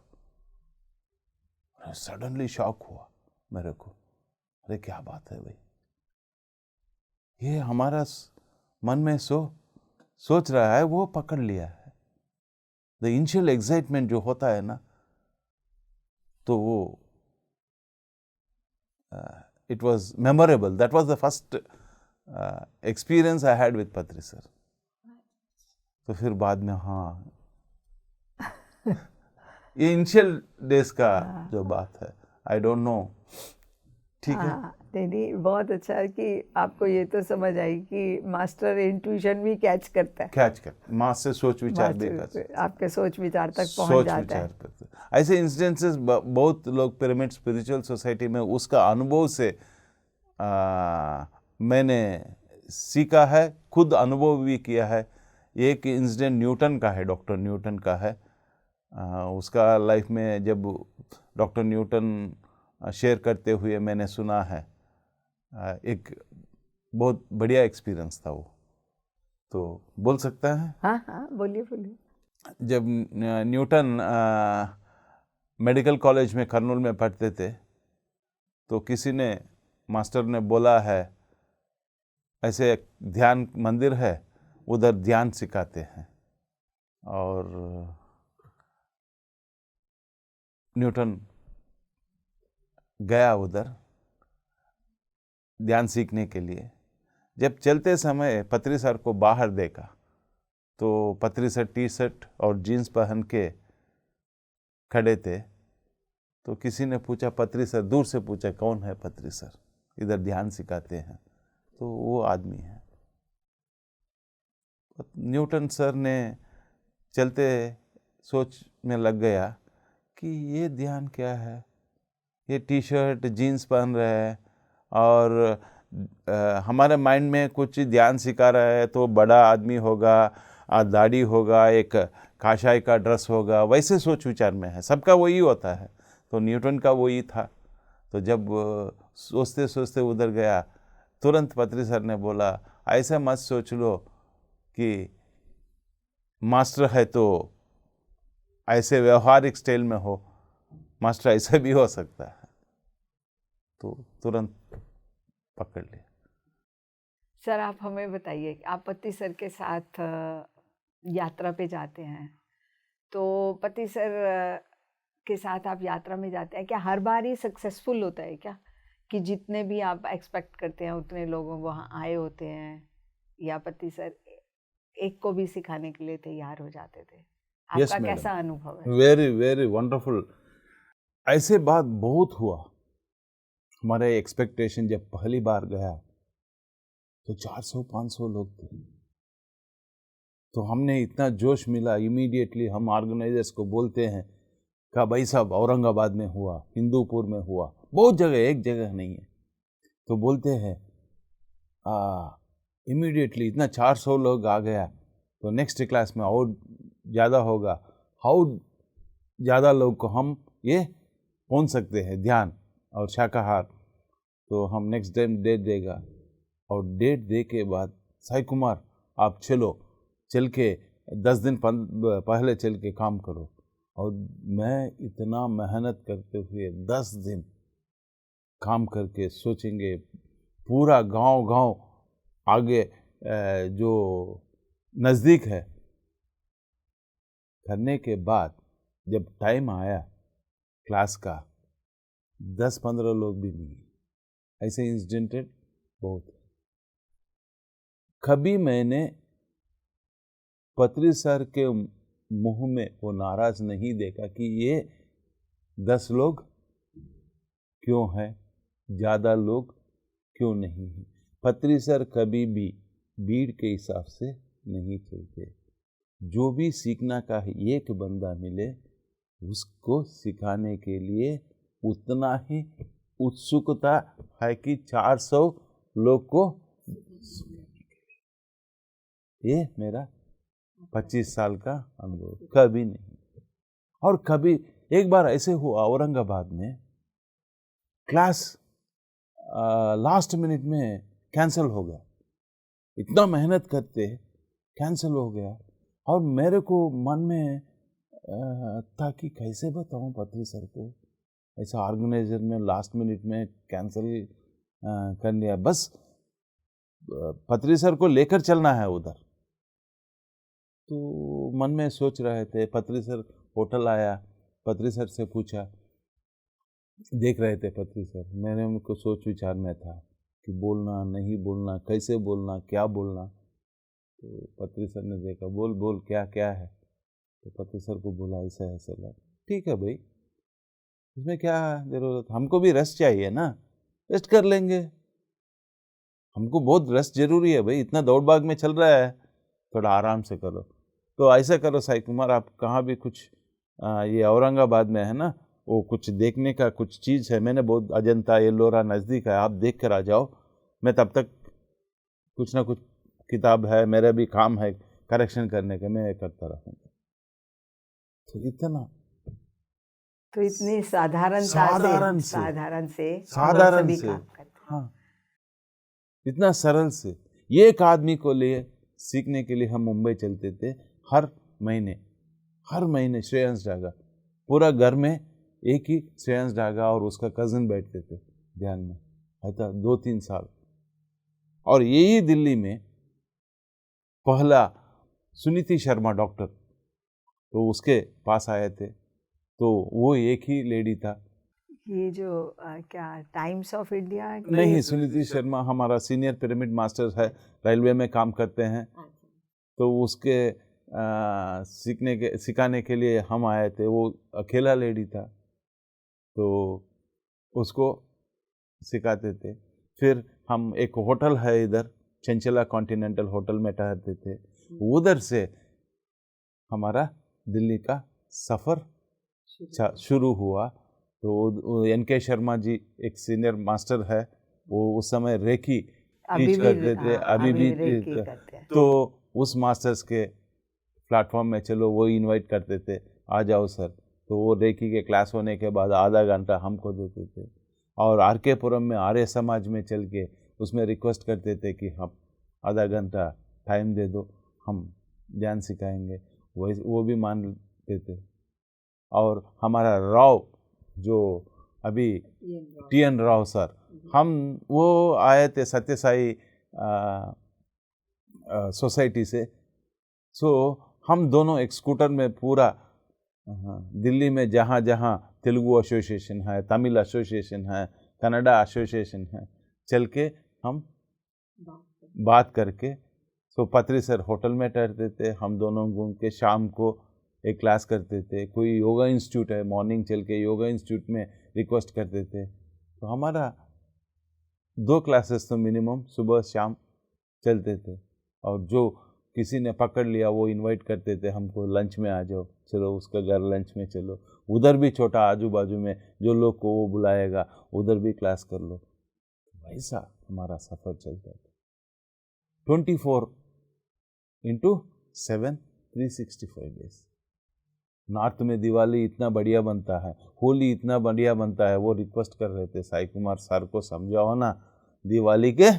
सडनली शॉक हुआ मेरे को, अरे क्या बात है भाई, ये हमारा मन में सोच रहा है वो पकड़ लिया है। द इनिशियल एक्साइटमेंट जो होता है ना, तो वो it was memorable. That was the first experience I had with पत्री सर। तो फिर बाद में हाँ ये इनिशियल डेज का जो बात है, आई डोंट नो। ठीक है, नहीं, बहुत अच्छा है कि आपको ये तो समझ आई कि मास्टर इंट्यूशन भी कैच करता है, मास्टर सोच विचार भी आपके सोच विचार तक पहुंच जाता है। ऐसे इंसिडेंसेस बहुत लोग पिरामिड स्पिरिचुअल सोसाइटी में उसका अनुभव से मैंने सीखा है, खुद अनुभव भी किया है। एक इंसिडेंट न्यूटन का है, डॉक्टर न्यूटन का है। उसका लाइफ में जब डॉक्टर न्यूटन शेयर करते हुए मैंने सुना है, एक बहुत बढ़िया एक्सपीरियंस था वो। तो बोल सकता है? हाँ, बोलिए। जब न्यूटन मेडिकल कॉलेज में कर्नूल में पढ़ते थे, तो किसी ने, मास्टर ने बोला है ऐसे ध्यान मंदिर है, उधर ध्यान सिखाते हैं। और न्यूटन गया उधर ध्यान सीखने के लिए। जब चलते समय पत्री सर को बाहर देखा, तो पत्री सर टी शर्ट और जीन्स पहन के खड़े थे। तो किसी ने पूछा, पत्री सर, दूर से पूछा, कौन है पत्री सर, इधर ध्यान सिखाते हैं? तो वो आदमी है। न्यूटन सर ने चलते सोच में लग गया कि ये ध्यान क्या है, ये टी शर्ट जीन्स पहन रहे हैं, और हमारे माइंड में कुछ ध्यान सिखा रहा है तो बड़ा आदमी होगा, दाढ़ी होगा, एक काशाई का ड्रेस होगा, वैसे सोच विचार में है, सबका वही होता है। तो न्यूटन का वही था। तो जब सोचते सोचते उधर गया, तुरंत पत्री सर ने बोला, ऐसे मत सोच लो कि मास्टर है तो ऐसे व्यवहारिक स्टाइल में हो, मास्टर ऐसे भी हो सकता है। तो तुरंत पकड़ लिया। सर आप हमें बताइए, आप पति सर के साथ यात्रा पे जाते हैं, तो पति सर के साथ आप यात्रा में जाते हैं, क्या हर बार ही सक्सेसफुल होता है क्या, कि जितने भी आप एक्सपेक्ट करते हैं उतने लोगों वहाँ आए होते हैं, या पति सर एक को भी सिखाने के लिए तैयार हो जाते थे? आपका कैसा अनुभव है? Very very wonderful. ऐसे बात बहुत हुआ। हमारे एक्सपेक्टेशन जब पहली बार गया तो 400-500 लोग थे। तो हमने इतना जोश मिला, इमीडिएटली हम ऑर्गेनाइजर्स को बोलते हैं कि भाई साहब औरंगाबाद में हुआ, हिंदूपुर में हुआ, बहुत जगह, एक जगह नहीं है। तो बोलते हैं इमीडिएटली इतना 400 लोग आ गया तो नेक्स्ट क्लास में और ज़्यादा होगा। हाउ ज़्यादा लोग को हम ये पहुँच सकते हैं, ध्यान और शाकाहार। तो हम नेक्स्ट टाइम डेट देगा, और डेट दे के बाद साई कुमार आप चल के 10 दिन पहले चल के काम करो। और मैं इतना मेहनत करते हुए 10 दिन काम करके सोचेंगे, पूरा गांव आगे जो नज़दीक है करने के बाद जब टाइम आया क्लास का, 10-15 लोग भी नहीं। ऐसे इंसिडेंटेड बहुत। कभी मैंने पत्री सर के मुंह में वो नाराज नहीं देखा कि ये 10 लोग क्यों हैं, ज़्यादा लोग क्यों नहीं हैं। पत्री सर कभी भी भीड़ के हिसाब से नहीं चलते। जो भी सीखना का एक बंदा मिले उसको सिखाने के लिए उतना ही उत्सुकता है कि 400 लोग को। ये मेरा 25 साल का अनुभव, कभी नहीं। और कभी एक बार ऐसे हुआ औरंगाबाद में, क्लास लास्ट मिनट में कैंसिल हो गया। इतना मेहनत करते कैंसिल हो गया, और मेरे को मन में था कि कैसे बताऊं पत्री सर को, ऐसा ऑर्गेनाइजर में लास्ट मिनट में कैंसिल कर लिया। बस पत्री सर को लेकर चलना है उधर। तो मन में सोच रहे थे। पत्री सर होटल आया, पत्री सर से पूछा, देख रहे थे पत्री सर। मेरे को सोच विचार में था कि बोलना नहीं बोलना, कैसे बोलना, क्या बोलना। तो पत्री सर ने देखा, बोल बोल क्या क्या है। तो पत्री सर को बोला ऐसा ऐसा लगा। ठीक है भाई, इसमें क्या जरूरत, हमको भी रेस्ट चाहिए ना, रेस्ट कर लेंगे। हमको बहुत रेस्ट जरूरी है भाई, इतना दौड़ भाग में चल रहा है, थोड़ा आराम से करो। तो ऐसा करो साई कुमार, आप कहाँ भी कुछ ये औरंगाबाद में है ना, वो कुछ देखने का कुछ चीज़ है, मैंने बहुत अजंता एलोरा नज़दीक है, आप देख कर आ जाओ। मैं तब तक कुछ ना कुछ किताब है, मेरा भी काम है करेक्शन करने का, मैं करता रहूँगा। तो इतना, तो इतनी साधारण से हाँ, इतना सरल से एक आदमी को लिए सीखने के लिए हम मुंबई चलते थे हर महीने श्रेयांश डागा, पूरा घर में एक ही श्रेयांश डागा और उसका कज़न बैठते थे ध्यान में, ऐसा 2-3 साल। और यही दिल्ली में पहला सुनीति शर्मा डॉक्टर, तो उसके पास आए थे, तो वो एक ही लेडी था। ये जो क्या टाइम्स ऑफ इंडिया नहीं, सुनीति शर्मा हमारा सीनियर पिरामिड मास्टर है, रेलवे में काम करते हैं। तो उसके सिखाने के लिए हम आए थे, वो अकेला लेडी था, तो उसको सिखाते थे। फिर हम एक होटल है इधर, चंचला कॉन्टिनेंटल होटल में ठहरते थे। उधर से हमारा दिल्ली का सफ़र शुरू हुआ। तो एन.के. शर्मा जी एक सीनियर मास्टर है, वो उस समय रेकी टीच करते थे, अभी भी करते हैं। तो उस मास्टर्स के प्लेटफॉर्म में चलो वो इनवाइट करते थे, आ जाओ सर। तो वो रेकी के क्लास होने के बाद आधा घंटा हमको देते थे, और आर के पुरम में आर्य समाज में चल के उसमें रिक्वेस्ट करते थे कि हम आधा घंटा टाइम दे दो, हम ध्यान सिखाएंगे, वो भी मान लेते थे। और हमारा राव जो अभी टी.एन. राव सर, हम वो आए थे सत्य साई सोसाइटी से। सो हम दोनों एक स्कूटर में पूरा दिल्ली में जहाँ जहाँ तेलुगु एसोसिएशन है, तमिल एसोसिएशन है, कन्नड़ा एसोसिएशन है, चल के हम बात करके, सो पत्री सर होटल में ठहरते थे, हम दोनों घूम के शाम को एक क्लास करते थे। कोई योगा इंस्टीट्यूट है, मॉर्निंग चल के योगा इंस्टीट्यूट में रिक्वेस्ट करते थे। तो हमारा 2 क्लासेस तो मिनिमम सुबह शाम चलते थे, और जो किसी ने पकड़ लिया वो इनवाइट करते थे हमको, लंच में आ जाओ, चलो उसका घर लंच में चलो, उधर भी छोटा आजू बाजू में जो लोग को वो बुलाएगा उधर भी क्लास कर लो। ऐसा हमारा सफ़र चलता था 24/7 365 डेज। नॉर्थ में दिवाली इतना बढ़िया बनता है, होली इतना बढ़िया बनता है, वो रिक्वेस्ट कर रहे थे साई कुमार सर को समझाओ ना, दिवाली के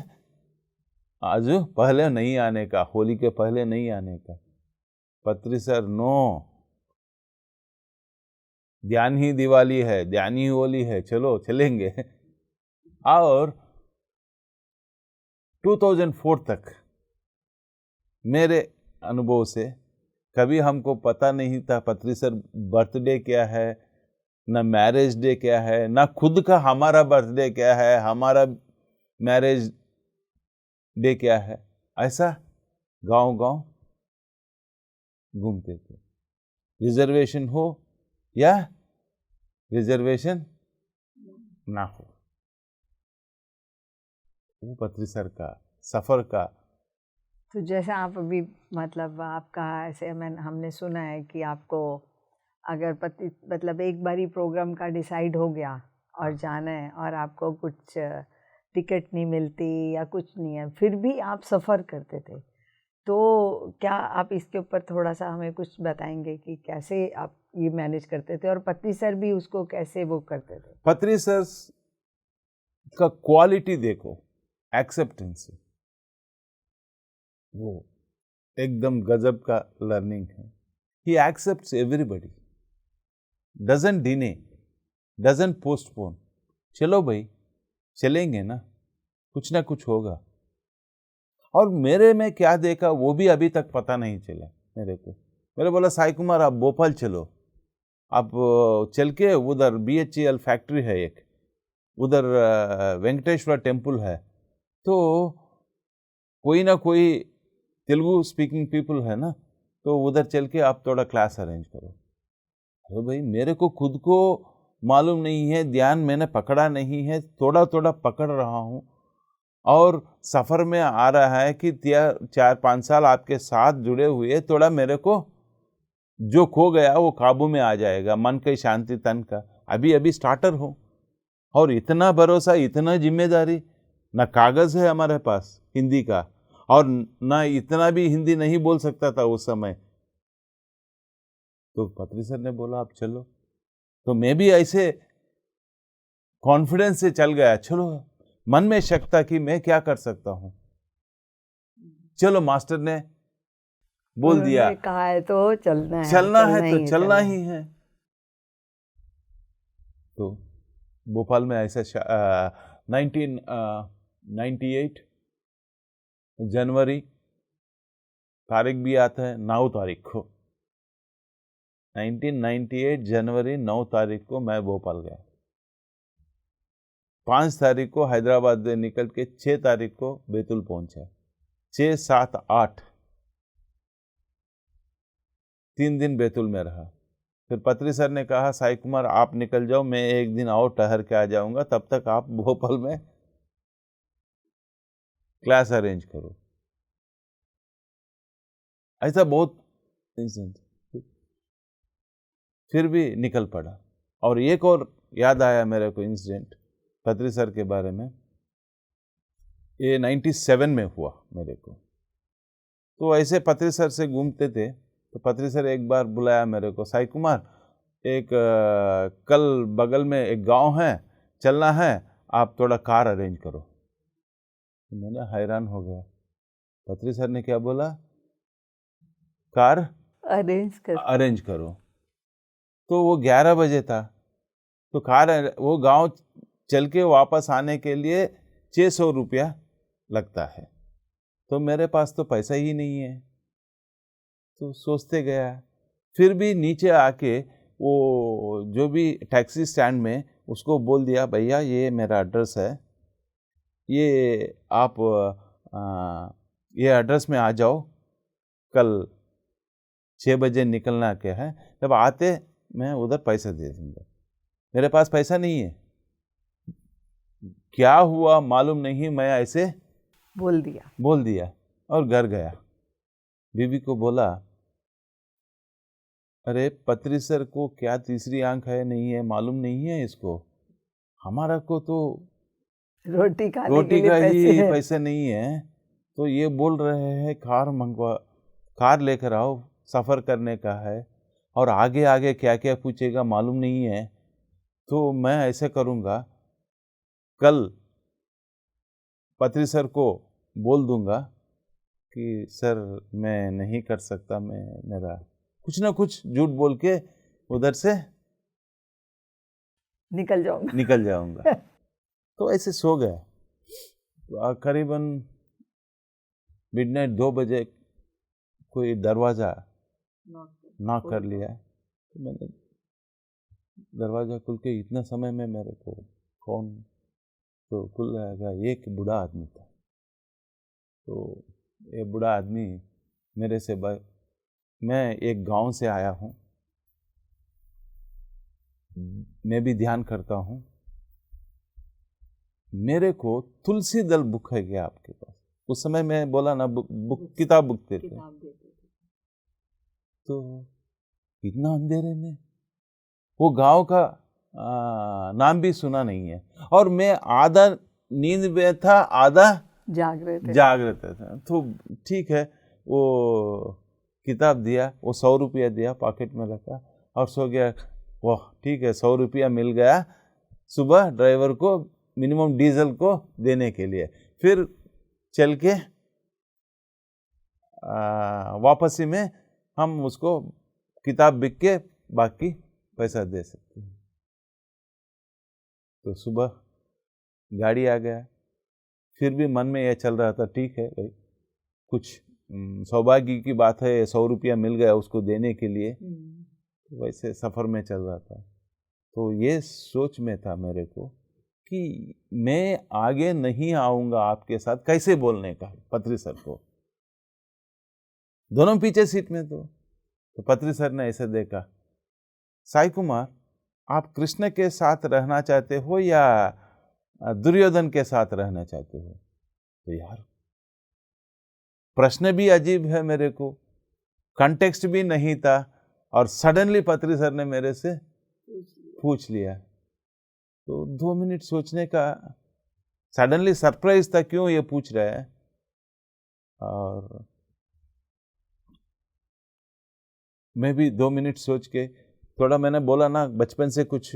आज पहले नहीं आने का, होली के पहले नहीं आने का। पत्री सर नो, ध्यान ही दिवाली है, ध्यान ही होली है, चलो चलेंगे। और 2004 तक मेरे अनुभव से कभी हमको पता नहीं था पत्री सर बर्थडे क्या है, ना मैरिज डे क्या है, ना खुद का हमारा बर्थडे क्या है, हमारा मैरिज डे क्या है। ऐसा गांव गांव घूमते थे, रिजर्वेशन हो या रिजर्वेशन ना हो। वो पत्री सर का सफ़र का। तो जैसा आप अभी मतलब आपका ऐसे हमने सुना है कि आपको अगर मतलब एक बारी प्रोग्राम का डिसाइड हो गया और जाना है और आपको कुछ टिकट नहीं मिलती या कुछ नहीं है, फिर भी आप सफ़र करते थे, तो क्या आप इसके ऊपर थोड़ा सा हमें कुछ बताएंगे कि कैसे आप ये मैनेज करते थे, और पत्री सर भी उसको कैसे वो करते थे? पत्री सर का क्वालिटी देखो, एक्सेप्टेंस, वो एकदम गजब का लर्निंग है। He accepts everybody, doesn't deny, doesn't postpone. चलो भाई चलेंगे ना, कुछ ना कुछ होगा। और मेरे में क्या देखा वो भी अभी तक पता नहीं चला मेरे को। मेरे बोला साई कुमार आप भोपाल चलो, आप चल के उधर BHEL फैक्ट्री है एक, उधर वेंकटेश्वर टेम्पल है, तो कोई ना कोई तेलुगु स्पीकिंग पीपल है ना, तो उधर चल के आप थोड़ा क्लास अरेंज करो। अरे भाई मेरे को खुद को मालूम नहीं है, ध्यान मैंने पकड़ा नहीं है, थोड़ा थोड़ा पकड़ रहा हूँ, और सफ़र में आ रहा है कि 4-5 साल आपके साथ जुड़े हुए, थोड़ा मेरे को जो खो गया वो काबू में आ जाएगा, मन की शांति, तन का। अभी अभी स्टार्टर हो, और इतना भरोसा, इतना जिम्मेदारी, ना कागज़ है हमारे पास हिंदी का, और ना इतना भी हिंदी नहीं बोल सकता था उस समय। तो पत्री सर ने बोला आप चलो, तो मैं भी ऐसे कॉन्फिडेंस से चल गया। चलो, मन में शक था कि मैं क्या कर सकता हूँ, चलो मास्टर ने बोल दिया, कहा है तो चलना है, तो चलना ही है। तो भोपाल में ऐसा 1998 जनवरी, तारीख भी आता है 9 तारीख को, 1998 जनवरी 9 तारीख को मैं भोपाल गया। 5 तारीख को हैदराबाद से निकल के 6 तारीख को बैतूल पहुंचा। 6, 7, 8 3 दिन बैतूल में रहा। फिर पत्री सर ने कहा साई कुमार आप निकल जाओ, मैं एक दिन और ठहर के आ जाऊंगा, तब तक आप भोपाल में क्लास अरेंज करो। ऐसा बहुत इंसिडेंट, फिर भी निकल पड़ा। और एक और याद आया मेरे को इंसिडेंट पत्री सर के बारे में, ये 97 में हुआ मेरे को। तो ऐसे पत्री सर से घूमते थे, तो पत्री सर एक बार बुलाया मेरे को, साई कुमार कल बगल में एक गांव है, चलना है, आप थोड़ा कार अरेंज करो। तो मैंने हैरान हो गया, पत्री सर ने क्या बोला, कार अरेंज करो। तो वो 11 बजे था, तो वो गांव चल के वापस आने के लिए 600 रुपया लगता है, तो मेरे पास तो पैसा ही नहीं है। तो सोचते गया, फिर भी नीचे आके वो जो भी टैक्सी स्टैंड में उसको बोल दिया, भैया ये मेरा एड्रेस है, ये आप ये एड्रेस में आ जाओ, कल 6 बजे निकलना क्या है, जब आते मैं उधर पैसा दे दूंगा। मेरे पास पैसा नहीं है। क्या हुआ मालूम नहीं, मैं ऐसे बोल दिया और घर गया। बीवी को बोला, अरे पत्री सर को क्या तीसरी आंख है नहीं है मालूम नहीं है इसको, हमारा को तो रोटी का ही पैसे नहीं है, तो ये बोल रहे हैं कार लेकर आओ, सफ़र करने का है, और आगे आगे क्या क्या पूछेगा मालूम नहीं है। तो मैं ऐसे करूँगा, कल पत्री सर को बोल दूंगा कि सर मैं नहीं कर सकता, मैं मेरा कुछ ना कुछ झूठ बोल के उधर से निकल जाऊंगा। तो ऐसे सो गया। तो करीबन मिडनाइट 2 बजे कोई दरवाज़ा नॉक कर लिया। तो मैंने दरवाज़ा खुल के, इतना समय में मेरे को कौन, तो खुल गया, एक बूढ़ा आदमी था। तो ये बूढ़ा आदमी मेरे से मैं एक गांव से आया हूँ, मैं भी ध्यान करता हूँ, मेरे को तुलसी दल बुक है क्या आपके पास? उस समय मैं बोला ना, किताब बुक देते। तो इतना अंधेरे में, वो गांव का नाम भी सुना नहीं है, और मैं आधा नींद में था, आधा जागृत था। तो ठीक है, वो किताब दिया, वो 100 रुपया दिया, पॉकेट में रखा और सो गया। वाह ठीक है, 100 रुपया मिल गया सुबह ड्राइवर को मिनिमम डीजल को देने के लिए। फिर चल के वापसी में हम उसको किताब बिक के बाकी पैसा दे सकते हैं। तो सुबह गाड़ी आ गया, फिर भी मन में यह चल रहा था, ठीक है भाई, कुछ सौभाग्य की बात है, 100 रुपया मिल गया उसको देने के लिए। तो वैसे सफ़र में चल रहा था। तो ये सोच में था मेरे को कि मैं आगे नहीं आऊँगा आपके साथ, कैसे बोलने का पत्री सर को। दोनों पीछे सीट में। तो पत्री सर ने ऐसे देखा, साई कुमार आप कृष्ण के साथ रहना चाहते हो या दुर्योधन के साथ रहना चाहते हो? तो यार प्रश्न भी अजीब है, मेरे को कॉन्टेक्स्ट भी नहीं था, और सडनली पत्री सर ने मेरे से पूछ लिया। तो 2 मिनट सोचने का, सडनली सरप्राइज था क्यों ये पूछ रहा है। और मैं भी 2 मिनट सोच के थोड़ा, मैंने बोला ना बचपन से कुछ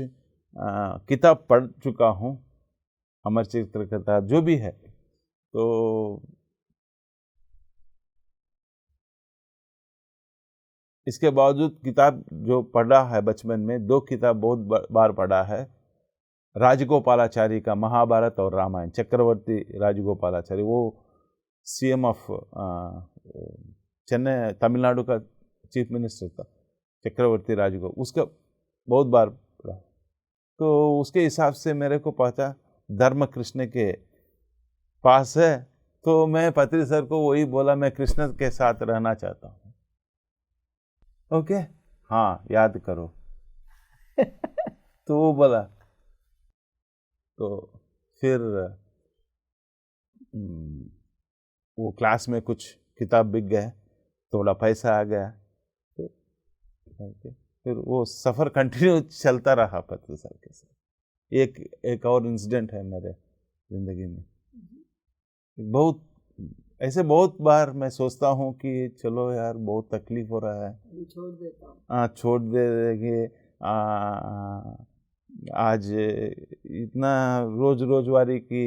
किताब पढ़ चुका हूँ, अमर चित्रकथा जो भी है। तो इसके बावजूद किताब जो पढ़ा है बचपन में, 2 किताब बहुत बार पढ़ा है, राजगोपालाचारी का महाभारत और रामायण। चक्रवर्ती राजगोपालाचारी, वो सीएम ऑफ चेन्नई, तमिलनाडु का चीफ मिनिस्टर था, चक्रवर्ती राजगोपाल, उसका बहुत बार पढ़ा। तो उसके हिसाब से मेरे को पता धर्म कृष्ण के पास है। तो मैं पत्री सर को वही बोला, मैं कृष्ण के साथ रहना चाहता हूँ। ओके हाँ याद करो। तो वो बोला। तो फिर वो क्लास में कुछ किताब बिक गए, थोड़ा पैसा आ गया। तो फिर वो सफ़र कंटिन्यू चलता रहा पत्री सर के साथ। एक और इंसिडेंट है मेरे ज़िंदगी में। बहुत बार मैं सोचता हूँ कि चलो यार बहुत तकलीफ हो रहा है, छोड़ देंगे, आज इतना रोजवारी की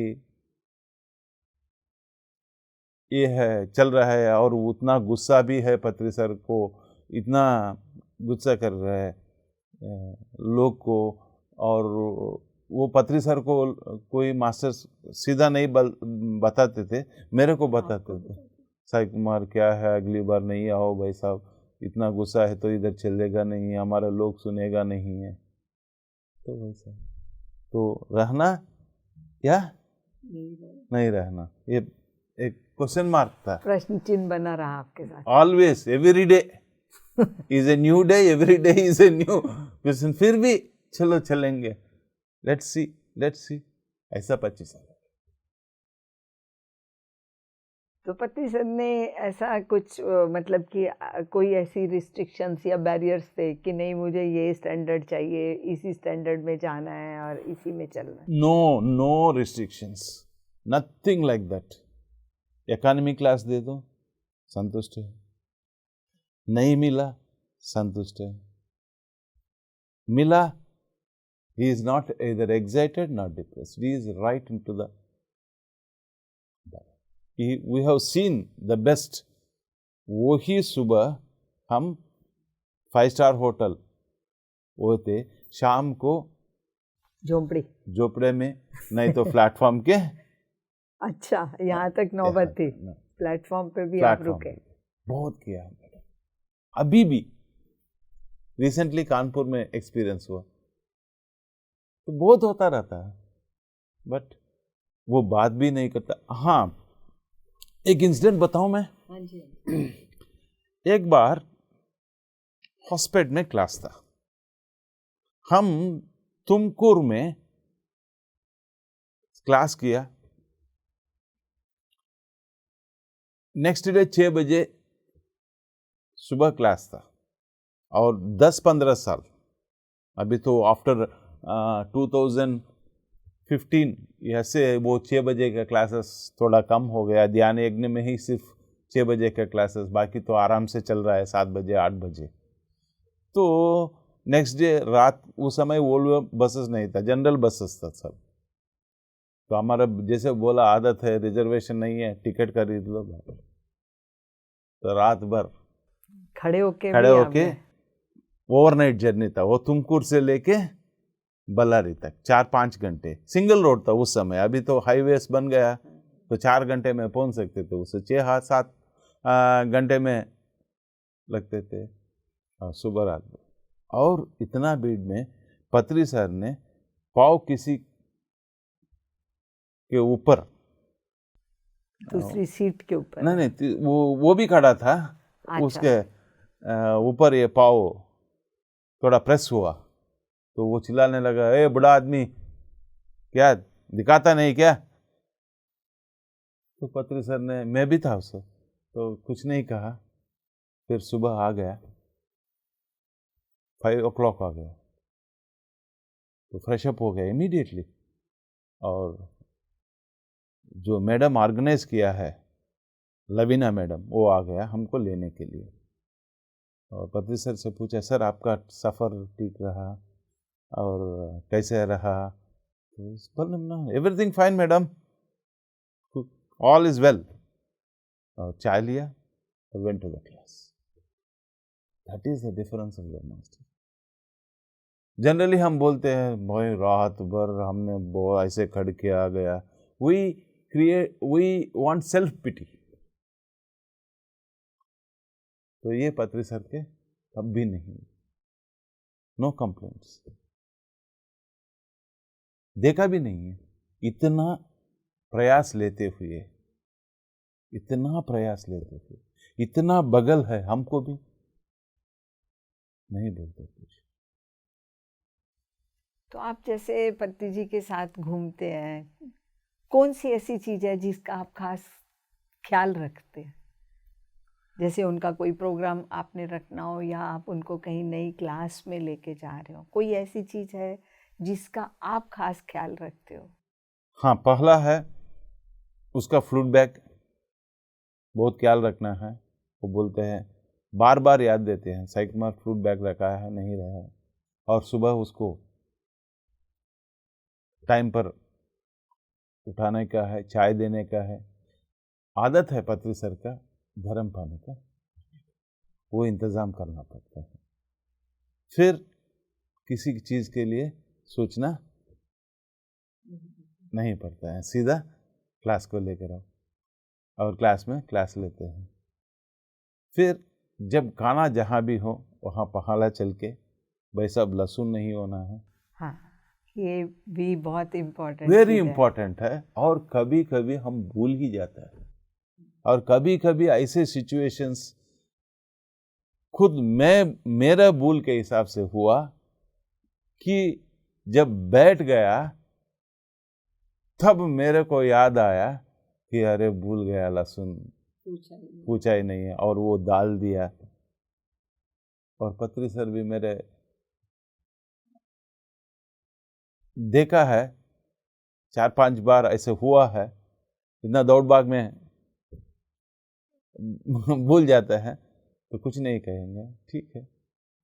ये है चल रहा है, और उतना गुस्सा भी है पत्री सर को, इतना गुस्सा कर रहा है लोग को। और वो पत्री सर को कोई मास्टर सीधा नहीं बताते थे, मेरे को बताते थे, साई कुमार क्या है, अगली बार नहीं आओ भाई साहब, इतना गुस्सा है तो इधर चलेगा नहीं, हमारा लोग सुनेगा नहीं है। तो भाई साहब तो रहना या नहीं रहना, ये एक क्वेश्चन मार्क था, प्रश्न चिन्ह बना रहा आपके साथ। Always every day is a new day, every day is a new question. फिर भी चलो चलेंगे, लेट्स सी। ऐसा 25 साल। तो पति सर ने ऐसा कुछ मतलब कि कोई ऐसी रिस्ट्रिक्शंस या बैरियर्स थे कि नहीं मुझे ये स्टैंडर्ड चाहिए, इसी स्टैंडर्ड में जाना है और इसी में चलना है? No restrictions, nothing like that. Economy class दे दो, संतुष्ट है, नहीं मिला संतुष्ट है, मिला he is not either excited nor depressed, he is right into the we have seen the best। वही सुबह हम 5 स्टार होटल वो थे, शाम को झोपड़े में, नहीं तो प्लेटफॉर्म के। अच्छा, यहाँ तक नौबत थी, प्लेटफॉर्म पे भी आप रुके? बहुत किया है, अभी भी रिसेंटली कानपुर में एक्सपीरियंस हुआ, तो बहुत होता रहता है, बट वो बात भी नहीं करता। हाँ, एक इंसिडेंट बताऊं मैं? हाँ जी। एक बार हॉस्पिटल में क्लास था, हम तुमकुर में क्लास किया, नेक्स्ट डे 6 बजे सुबह क्लास था, और 10-15 साल, अभी तो आफ्टर 2015 ऐसे वो 6 बजे का क्लासेस थोड़ा कम हो गया, ध्यान यज्ञ में ही सिर्फ 6 बजे का क्लासेस, बाकी तो आराम से चल रहा है 7 बजे 8 बजे। तो नेक्स्ट डे रात, उस समय वोल्वो बसेस नहीं था, जनरल बसेस था सब, तो हमारा जैसे बोला आदत है, रिजर्वेशन नहीं है, टिकट खरीद लो। तो रात भर खड़े होके ओवरनाइट जर्नी था वो, तुमकुर से लेके बल्लारी तक 4-5 घंटे, सिंगल रोड था उस समय, अभी तो हाईवेज बन गया तो 4 घंटे में पहुंच सकते थे, उससे 6-7 घंटे में लगते थे सुबह रात में। और इतना भीड़ में पत्री सर ने पाव किसी के ऊपर, दूसरी सीट के ऊपर, नहीं वो भी खड़ा था। अच्छा। उसके ऊपर ये पाव थोड़ा प्रेस हुआ तो वो चिल्लाने लगा, ए बड़ा आदमी, क्या दिखाता नहीं क्या? तो पत्री सर ने, मैं भी था उससे, तो कुछ नहीं कहा। फिर सुबह आ गया, 5 o'clock आ गया, तो फ्रेश अप हो गया इमीडिएटली, और जो मैडम ऑर्गेनाइज किया है, लवीना मैडम, वो आ गया हमको लेने के लिए, और पत्री सर से पूछा, सर आपका सफ़र ठीक रहा और कैसे रहा? तो everything fine madam, all is well. और चाय लिया और went to the class. That is the difference of the master. Generally हम बोलते हैं भाई रात भर हमने बहुत ऐसे खड़ के आ गया, वी वांट सेल्फ पिटी। तो ये पत्री सर के कभी नहीं, नो कंप्लेंट्स, देखा भी नहीं है। इतना प्रयास लेते हुए, इतना बगल है, हमको भी नहीं बोलते कुछ। तो आप जैसे पति जी के साथ घूमते हैं, कौन सी ऐसी चीज है जिसका आप खास ख्याल रखते हैं? जैसे उनका कोई प्रोग्राम आपने रखना हो, या आप उनको कहीं नई क्लास में लेके जा रहे हो, कोई ऐसी चीज है जिसका आप खास ख्याल रखते हो? हाँ, पहला है उसका फ्लूट बैग, बहुत ख्याल रखना है। वो बोलते हैं, बार बार याद देते हैं, साई कुमार फ्लूट बैग रखा है, नहीं रहा है, और सुबह उसको टाइम पर उठाने का है, चाय देने का है। आदत है पत्री सर का गर्म पानी का, वो इंतज़ाम करना पड़ता है। फिर किसी चीज़ के लिए सोचना नहीं पड़ता है, सीधा क्लास को लेकर आओ और क्लास में क्लास लेते हैं। फिर जब खाना जहाँ भी हो वहाँ पहाला चल के, भाई साहब लहसुन नहीं होना है। हाँ, ये भी बहुत इम्पोर्टेंट, वेरी इम्पोर्टेंट है। और कभी कभी हम भूल ही जाता है, और कभी कभी ऐसे सिचुएशंस खुद मेरा भूल के हिसाब से हुआ कि जब बैठ गया तब मेरे को याद आया कि अरे भूल गया, लहसुन पूछा ही नहीं है, और वो डाल दिया। और पत्री सर भी मेरे देखा है 4-5 बार ऐसे हुआ है, इतना दौड़ भाग में भूल जाता है, तो कुछ नहीं कहेंगे, ठीक है।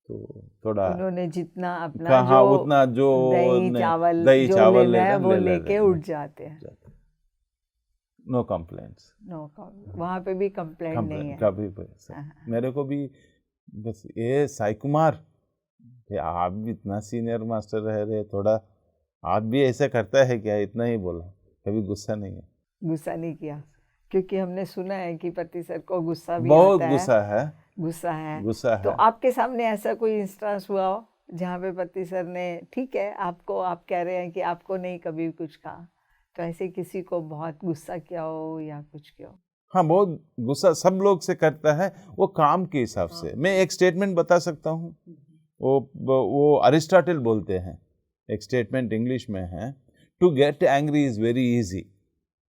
तो थोड़ा उन्होंने जितना अपना कहा जो उतना जो दही चावल लेना है वो लेके उठ जाते हैं। नो कंप्लेंट्स, वहाँ पे भी कंप्लेंट नहीं है कभी भी। मेरे को भी बस ये साई कुमार, आप भी इतना सीनियर मास्टर रह रहे, थोड़ा आप भी ऐसा करता है क्या, इतना ही बोला, कभी गुस्सा नहीं है। गुस्सा नहीं किया, क्योंकि हमने सुना है कि पति सर को गुस्सा भी बहुत आता है। गुस्सा है। तो आपके सामने ऐसा कोई इंस्टेंस हुआ हो जहाँ पे पति सर ने, ठीक है आपको, आप कह रहे हैं कि आपको नहीं कभी कुछ कहा, तो ऐसे किसी को बहुत गुस्सा किया हो या कुछ किया हो? हाँ, बहुत गुस्सा सब लोग से करता है, वो काम के हिसाब से। मैं एक स्टेटमेंट बता सकता हूँ, वो अरिस्टोटल बोलते हैं, एक स्टेटमेंट इंग्लिश में है, to get angry is very easy,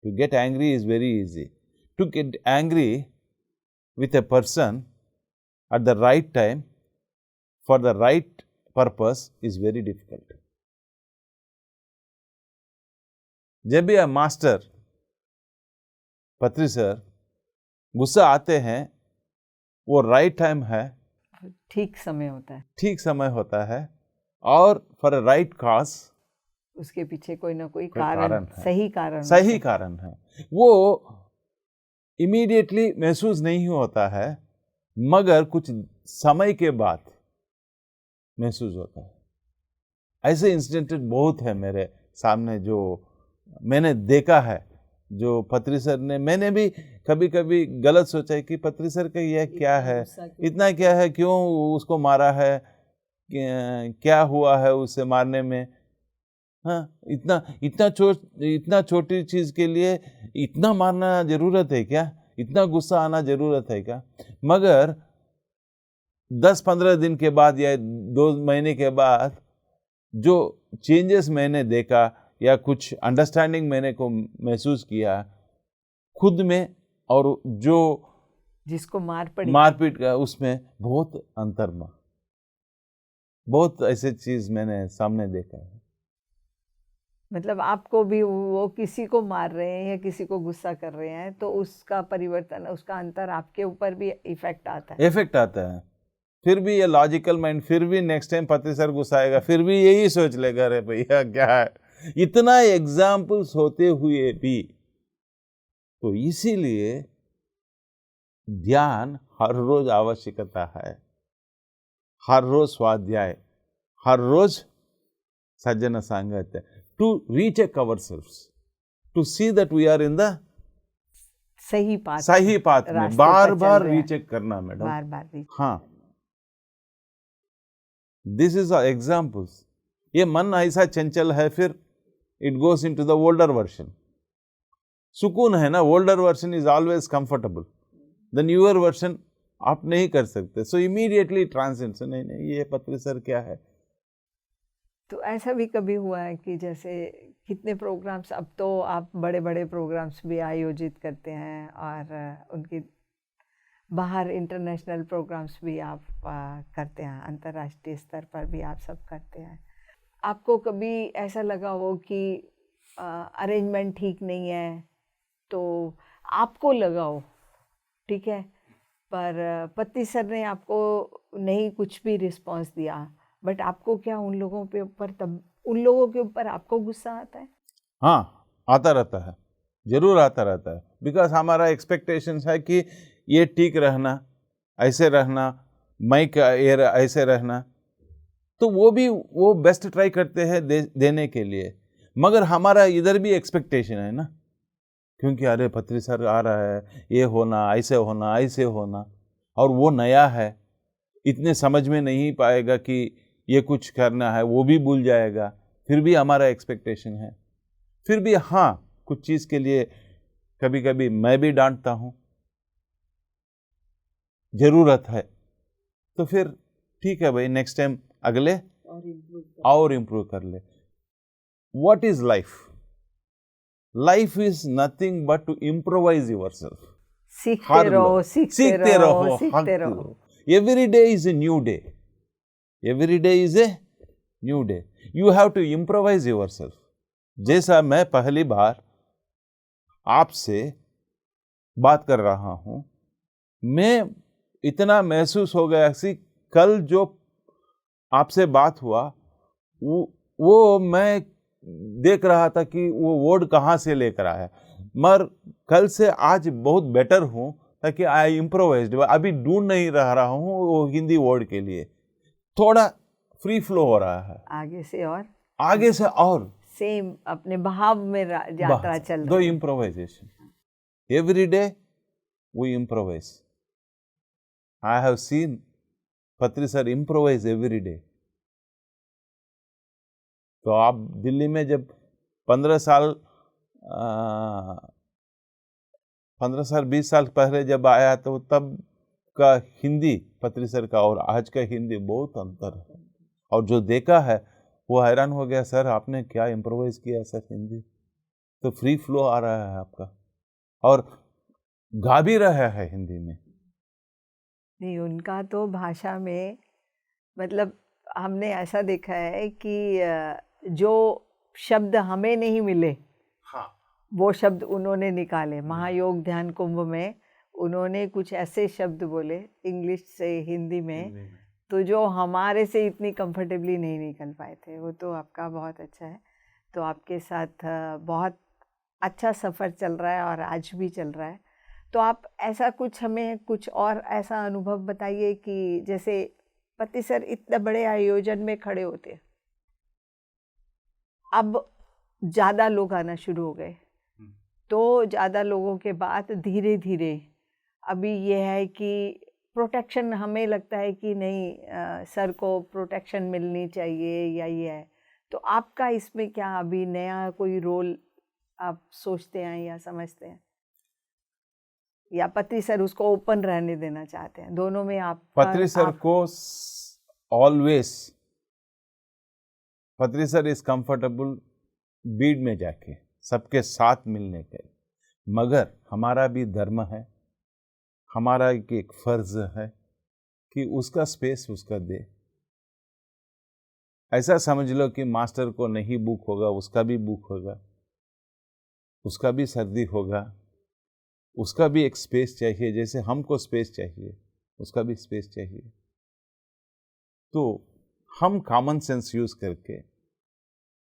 to get angry is very easy, to get angry with a person at the right time for the right purpose is very difficult. जब भी master पत्री sir गुस्सा आते हैं, वो right time है, ठीक समय होता है, ठीक समय होता है, और फॉर अ राइट कॉज, उसके पीछे कोई ना कोई कारण है, सही कारण है। वो इमीडिएटली महसूस नहीं होता है, मगर कुछ समय के बाद महसूस होता है। ऐसे इंसिडेंट बहुत है मेरे सामने जो मैंने देखा है, जो पत्री सर ने, मैंने भी कभी कभी गलत सोचा है कि पत्री सर का यह क्या है, इतना क्या है, क्यों उसको मारा है, क्या हुआ है उससे मारने में। हाँ, इतना छोटी चीज के लिए इतना मारना जरूरत है क्या, इतना गुस्सा आना जरूरत है क्या? मगर 10-15 दिन के बाद या 2 महीने के बाद जो चेंजेस मैंने देखा या कुछ अंडरस्टैंडिंग मैंने को महसूस किया खुद में, और जो जिसको मारपीट का उसमें बहुत अंतर में, बहुत ऐसे चीज मैंने सामने देखा है। मतलब आपको भी वो किसी को मार रहे हैं या किसी को गुस्सा कर रहे हैं, तो उसका परिवर्तन, उसका अंतर आपके ऊपर भी इफेक्ट आता है। फिर भी ये लॉजिकल माइंड, फिर भी नेक्स्ट टाइम पति सर गुस्सा आएगा, फिर भी यही सोच लेगा, अरे भैया क्या है। इतना एग्जाम्पल्स होते हुए भी, तो इसीलिए ध्यान हर रोज आवश्यकता है, हर रोज स्वाध्याय, हर रोज सज्जन संगत, to recheck ourselves, to see that we are in the सही पाथ में, बार बार रीचेक करना मैडम, बार बार। हाँ, दिस इज एग्जाम्पल्स। ये मन ऐसा चंचल है, फिर it goes into the older version. सुकून है ना, older version is always comfortable, the newer version आप नहीं कर सकते, सो इमीडिएटली ट्रांसेंड, नहीं ये पत्री सर क्या है। तो ऐसा भी कभी हुआ है कि जैसे कितने प्रोग्राम्स, अब तो आप बड़े बड़े प्रोग्राम्स भी आयोजित करते हैं, और उनके बाहर इंटरनेशनल प्रोग्राम्स भी आप करते हैं, अंतर्राष्ट्रीय स्तर पर भी आप सब करते हैं। आपको कभी ऐसा लगा हो कि अरेंजमेंट ठीक नहीं है, तो आपको लगा हो ठीक है, पर पति सर ने आपको नहीं कुछ भी रिस्पांस दिया, बट आपको क्या उन लोगों पे ऊपर तब उन लोगों के ऊपर आपको गुस्सा आता है? हाँ, आता रहता है, जरूर आता रहता है। बिकॉज हमारा एक्सपेक्टेशंस है कि ये ठीक रहना, ऐसे रहना, माइक ऐसे रहना, तो वो बेस्ट ट्राई करते हैं देने के लिए। मगर हमारा इधर भी एक्सपेक्टेशन है ना, क्योंकि अरे पत्री सर आ रहा है, ये होना, ऐसे होना, और वो नया है, इतने समझ में नहीं पाएगा कि ये कुछ करना है, वो भी भूल जाएगा। फिर भी हमारा एक्सपेक्टेशन है। फिर भी हाँ, कुछ चीज़ के लिए कभी कभी मैं भी डांटता हूँ, जरूरत है तो फिर ठीक है भाई, नेक्स्ट टाइम अगले और इम्प्रूव कर ले। What is life? Life is nothing but to improvise yourself. सीखते रहो, सीखते रहो। Every day is a new day, every day is a new day. You have to improvise yourself. जैसा मैं पहली बार आपसे बात कर रहा हूं, मैं इतना महसूस हो गया कि कल जो आपसे बात हुआ वो मैं देख रहा था कि वो वर्ड कहाँ से लेकर आया, मगर कल से आज बहुत बेटर हूँ, ताकि आई इम्प्रोवाइज्ड। अभी ढूंढ नहीं रहा हूँ वो हिंदी वर्ड के लिए, थोड़ा फ्री फ्लो हो रहा है, आगे से और सेम अपने भाव में यात्रा चल रही है। दो improvisation, every day we improvise. I have seen Patri sir improvise every day. तो आप दिल्ली में जब 15 साल 20 साल पहले जब आया, तो तब का हिंदी पत्री सर का और आज का हिंदी बहुत अंतर है। और जो देखा है वो हैरान हो गया, सर आपने क्या इम्प्रोवाइज किया सर हिंदी, तो फ्री फ्लो आ रहा है आपका, और गा भी रहा है हिंदी में। नहीं, उनका तो भाषा में मतलब हमने ऐसा देखा है कि जो शब्द हमें नहीं मिले, हाँ, वो शब्द उन्होंने निकाले। महायोग ध्यान कुंभ में उन्होंने कुछ ऐसे शब्द बोले इंग्लिश से हिंदी में, तो जो हमारे से इतनी कंफर्टेबली नहीं निकल पाए थे। वो तो आपका बहुत अच्छा है। तो आपके साथ बहुत अच्छा सफ़र चल रहा है और आज भी चल रहा है। तो आप ऐसा कुछ हमें कुछ और ऐसा अनुभव बताइए कि जैसे पति सर इतने बड़े आयोजन में खड़े होते, अब ज़्यादा लोग आना शुरू हो गए, तो ज़्यादा लोगों के बाद धीरे धीरे अभी ये है कि प्रोटेक्शन, हमें लगता है कि नहीं सर को प्रोटेक्शन मिलनी चाहिए या ये है। तो आपका इसमें क्या अभी नया कोई रोल आप सोचते हैं या समझते हैं, या पत्री सर उसको ओपन रहने देना चाहते हैं? दोनों में आप पत्री सर को ऑलवेज, पत्री सर इज कंफर्टेबल बीड में जाके सबके साथ मिलने के, मगर हमारा भी धर्म है, हमारा एक फर्ज है कि उसका स्पेस उसका दे। ऐसा समझ लो कि मास्टर को नहीं बुक होगा, उसका भी बुक होगा, उसका भी सर्दी होगा, उसका भी एक स्पेस चाहिए, जैसे हमको स्पेस चाहिए उसका भी स्पेस चाहिए। तो हम कॉमन सेंस यूज करके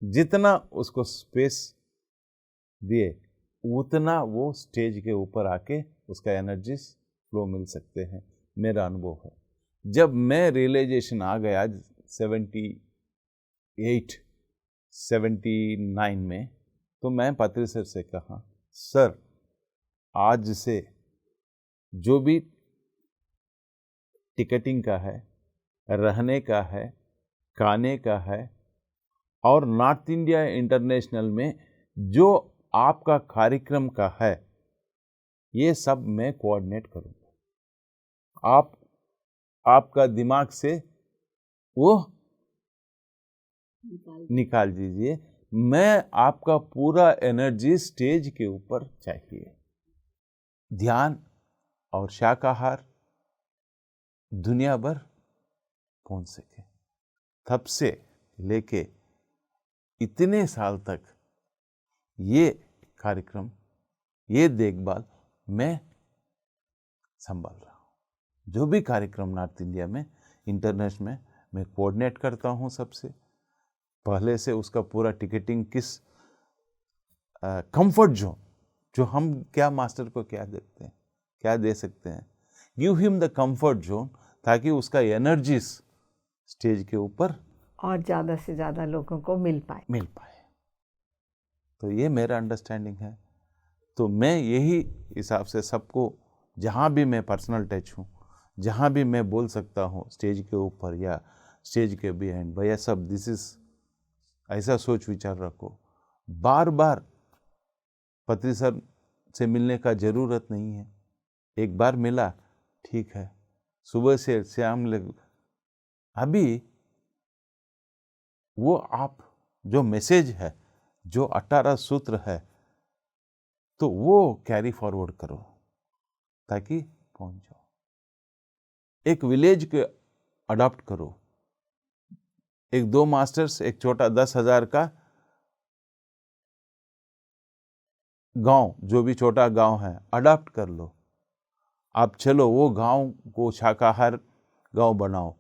जितना उसको स्पेस दिए, उतना वो स्टेज के ऊपर आके उसका एनर्जी फ्लो मिल सकते हैं। मेरा अनुभव है, जब मैं रियलाइजेशन आ गया 78 79 में, तो मैं पत्री सर से कहा, सर आज से जो भी टिकटिंग का है, रहने का है, खाने का है, और नॉर्थ इंडिया इंटरनेशनल में जो आपका कार्यक्रम का है, ये सब मैं कोऑर्डिनेट करूँगा। आप आपका दिमाग से वो निकाल दीजिए, मैं आपका पूरा एनर्जी स्टेज के ऊपर चाहिए। ध्यान और शाकाहार दुनिया भर पहुंच सके। तब से लेके इतने साल तक ये कार्यक्रम, ये देखभाल मैं संभाल रहा हूँ। जो भी कार्यक्रम नॉर्थ इंडिया में, इंटरनेशनल में मैं कोऑर्डिनेट करता हूँ सबसे, पहले से उसका पूरा टिकटिंग किस कंफर्ट जोन, जो हम क्या मास्टर को क्या देखते हैं, क्या दे सकते हैं, give him the comfort zone, ताकि उसका एनर्जीज स्टेज के ऊपर और ज़्यादा से ज़्यादा लोगों को मिल पाए। तो ये मेरा अंडरस्टैंडिंग है। तो मैं यही हिसाब से सबको, जहाँ भी मैं पर्सनल टच हूँ, जहाँ भी मैं बोल सकता हूँ स्टेज के ऊपर या स्टेज के बिहाइंड, भैया सब दिस इज, ऐसा सोच विचार रखो। बार बार पत्री सर से मिलने का ज़रूरत नहीं है, एक बार मिला ठीक है, सुबह से शाम लग, अभी वो आप जो मैसेज है, जो 18 सूत्र है, तो वो कैरी फॉरवर्ड करो ताकि पहुंच जाओ। एक विलेज के अडॉप्ट करो, एक 2 मास्टर्स, एक छोटा 10,000 का गांव, जो भी छोटा गांव है अडॉप्ट कर लो। आप चलो वो गांव को शाकाहार गांव बनाओ,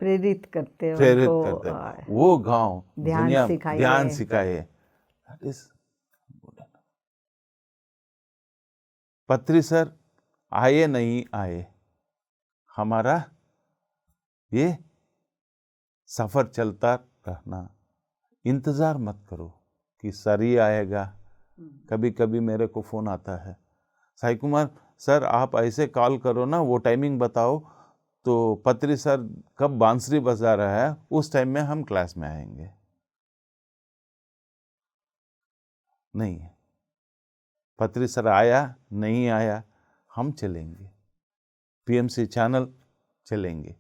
प्रेरित करते वो गांव ध्यान सिखाए। पत्री सर आए नहीं आए, हमारा ये सफर चलता रहना, इंतजार मत करो कि सर ही आएगा। कभी कभी मेरे को फोन आता है, साई कुमार सर आप ऐसे कॉल करो ना, वो टाइमिंग बताओ तो पत्री सर कब बांसुरी बजा रहा है उस टाइम में हम क्लास में आएंगे। नहीं, पत्री सर आया नहीं आया, हम चलेंगे, पीएमसी चैनल चलेंगे,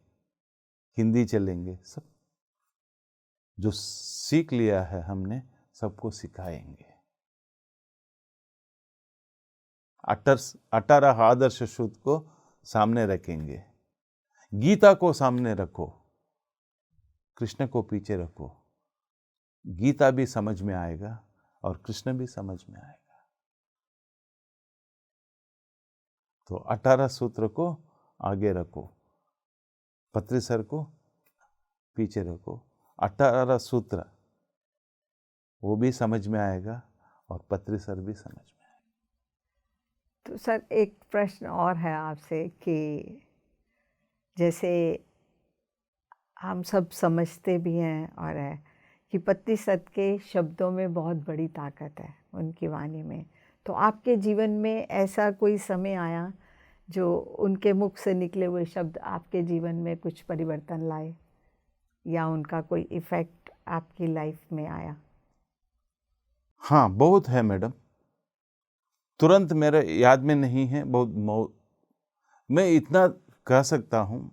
हिंदी चलेंगे, सब जो सीख लिया है हमने सबको सिखाएंगे। 18 आदर्श सूत्र को सामने रखेंगे, गीता को सामने रखो, कृष्ण को पीछे रखो, गीता भी समझ में आएगा और कृष्ण भी समझ में आएगा। तो 18 सूत्र को आगे रखो, पत्री सर को पीछे रखो, 18 सूत्र वो भी समझ में आएगा और पत्री सर भी समझ में आएगा। तो सर एक प्रश्न और है आपसे कि जैसे हम सब समझते भी हैं और है कि पत्री सर के शब्दों में बहुत बड़ी ताकत है, उनकी वाणी में, तो आपके जीवन में ऐसा कोई समय आया जो उनके मुख से निकले हुए शब्द आपके जीवन में कुछ परिवर्तन लाए या उनका कोई इफ़ेक्ट आपकी लाइफ में आया? हाँ, बहुत है मैडम, तुरंत मेरे याद में नहीं है, बहुत मैं इतना कह सकता हूँ,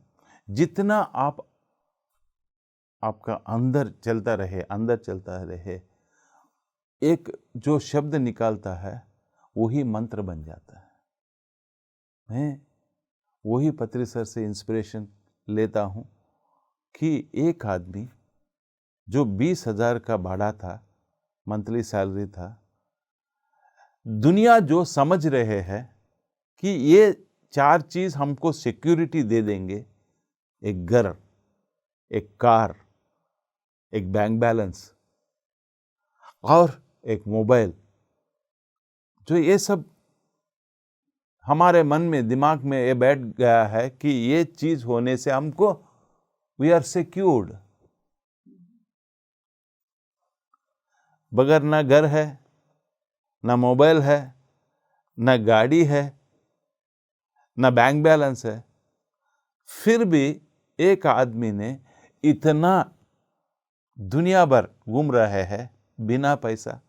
जितना आपका अंदर चलता रहे, एक जो शब्द निकालता है वही मंत्र बन जाता है। मैं वही पत्री सर से इंस्पिरेशन लेता हूँ कि एक आदमी जो 20,000 का भाड़ा था, मंथली सैलरी था, दुनिया जो समझ रहे हैं कि ये 4 चीज हमको सिक्योरिटी दे देंगे, एक घर, एक कार, एक बैंक बैलेंस और एक मोबाइल, जो ये सब हमारे मन में, दिमाग में ये बैठ गया है कि ये चीज होने से हमको वी आर सिक्योर्ड। बगैर ना घर है, ना मोबाइल है, ना गाड़ी है, ना बैंक बैलेंस है, फिर भी एक आदमी ने इतना दुनिया भर घूम रहे हैं बिना पैसा,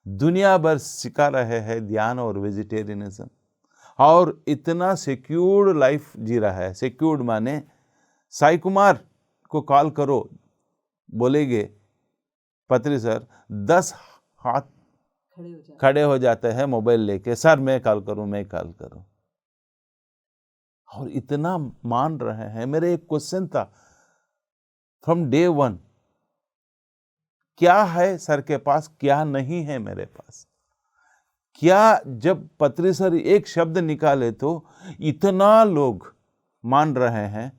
दुनिया भर सिखा रहे हैं ध्यान और वेजिटेरियनिज्म, और इतना सिक्योर्ड लाइफ जी रहा है। सिक्योर्ड माने साई कुमार को कॉल करो, बोलेंगे पत्री सर 10 हाथ खड़े हो जाते हैं मोबाइल लेके, सर मैं कॉल करूं। और इतना मान रहे हैं। मेरे एक क्वेश्चन था फ्रॉम डे 1, क्या है सर के पास, क्या नहीं है मेरे पास? क्या जब पत्री सर एक शब्द निकाले तो इतना लोग मान रहे हैं,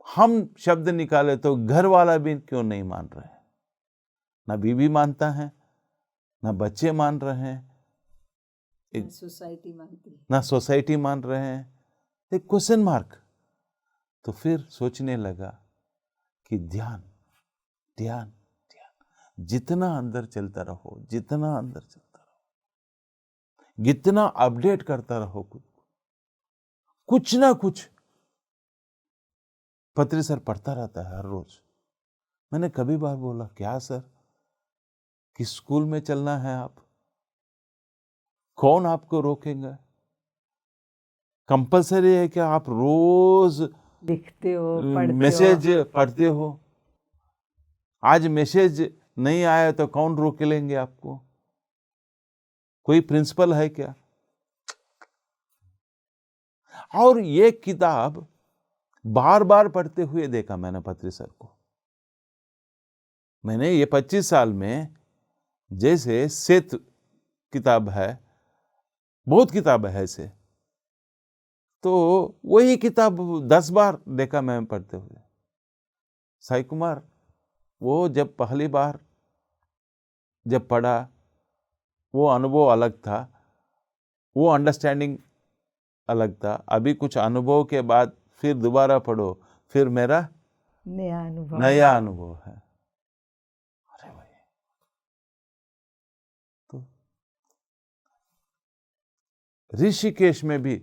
हम शब्द निकाले तो घर वाला भी क्यों नहीं मान रहे हैं, ना बीवी मानता है, ना बच्चे मान रहे हैं, सोसाइटी मानती है, ना सोसाइटी मान रहे हैं, एक क्वेश्चन मार्क। तो फिर सोचने लगा कि ध्यान ध्यान ध्यान, जितना अंदर चलता रहो, जितना अंदर चलता रहो, जितना अपडेट करता रहो खुद को, कुछ ना कुछ पत्री सर पढ़ता रहता है हर रोज। मैंने कभी बार बोला, क्या सर, किस स्कूल में चलना है आप, कौन आपको रोकेगा, कंपलसरी है क्या आप रोज लिखते हो, पढ़ते मैसेज पढ़ते हो? आज मैसेज नहीं आया तो कौन रोक लेंगे आपको? कोई प्रिंसिपल है क्या? और ये किताब बार बार पढ़ते हुए देखा मैंने पत्री सर को। मैंने ये 25 साल में, जैसे सेत किताब है, बहुत किताब है ऐसे, तो वही किताब 10 बार देखा मैं पढ़ते हुए। साई कुमार, वो जब पहली बार जब पढ़ा, वो अनुभव अलग था, वो अंडरस्टैंडिंग अलग था। अभी कुछ अनुभव के बाद फिर दोबारा पढ़ो, फिर मेरा नया अनुभव है। अरे भाई, तो ऋषिकेश में भी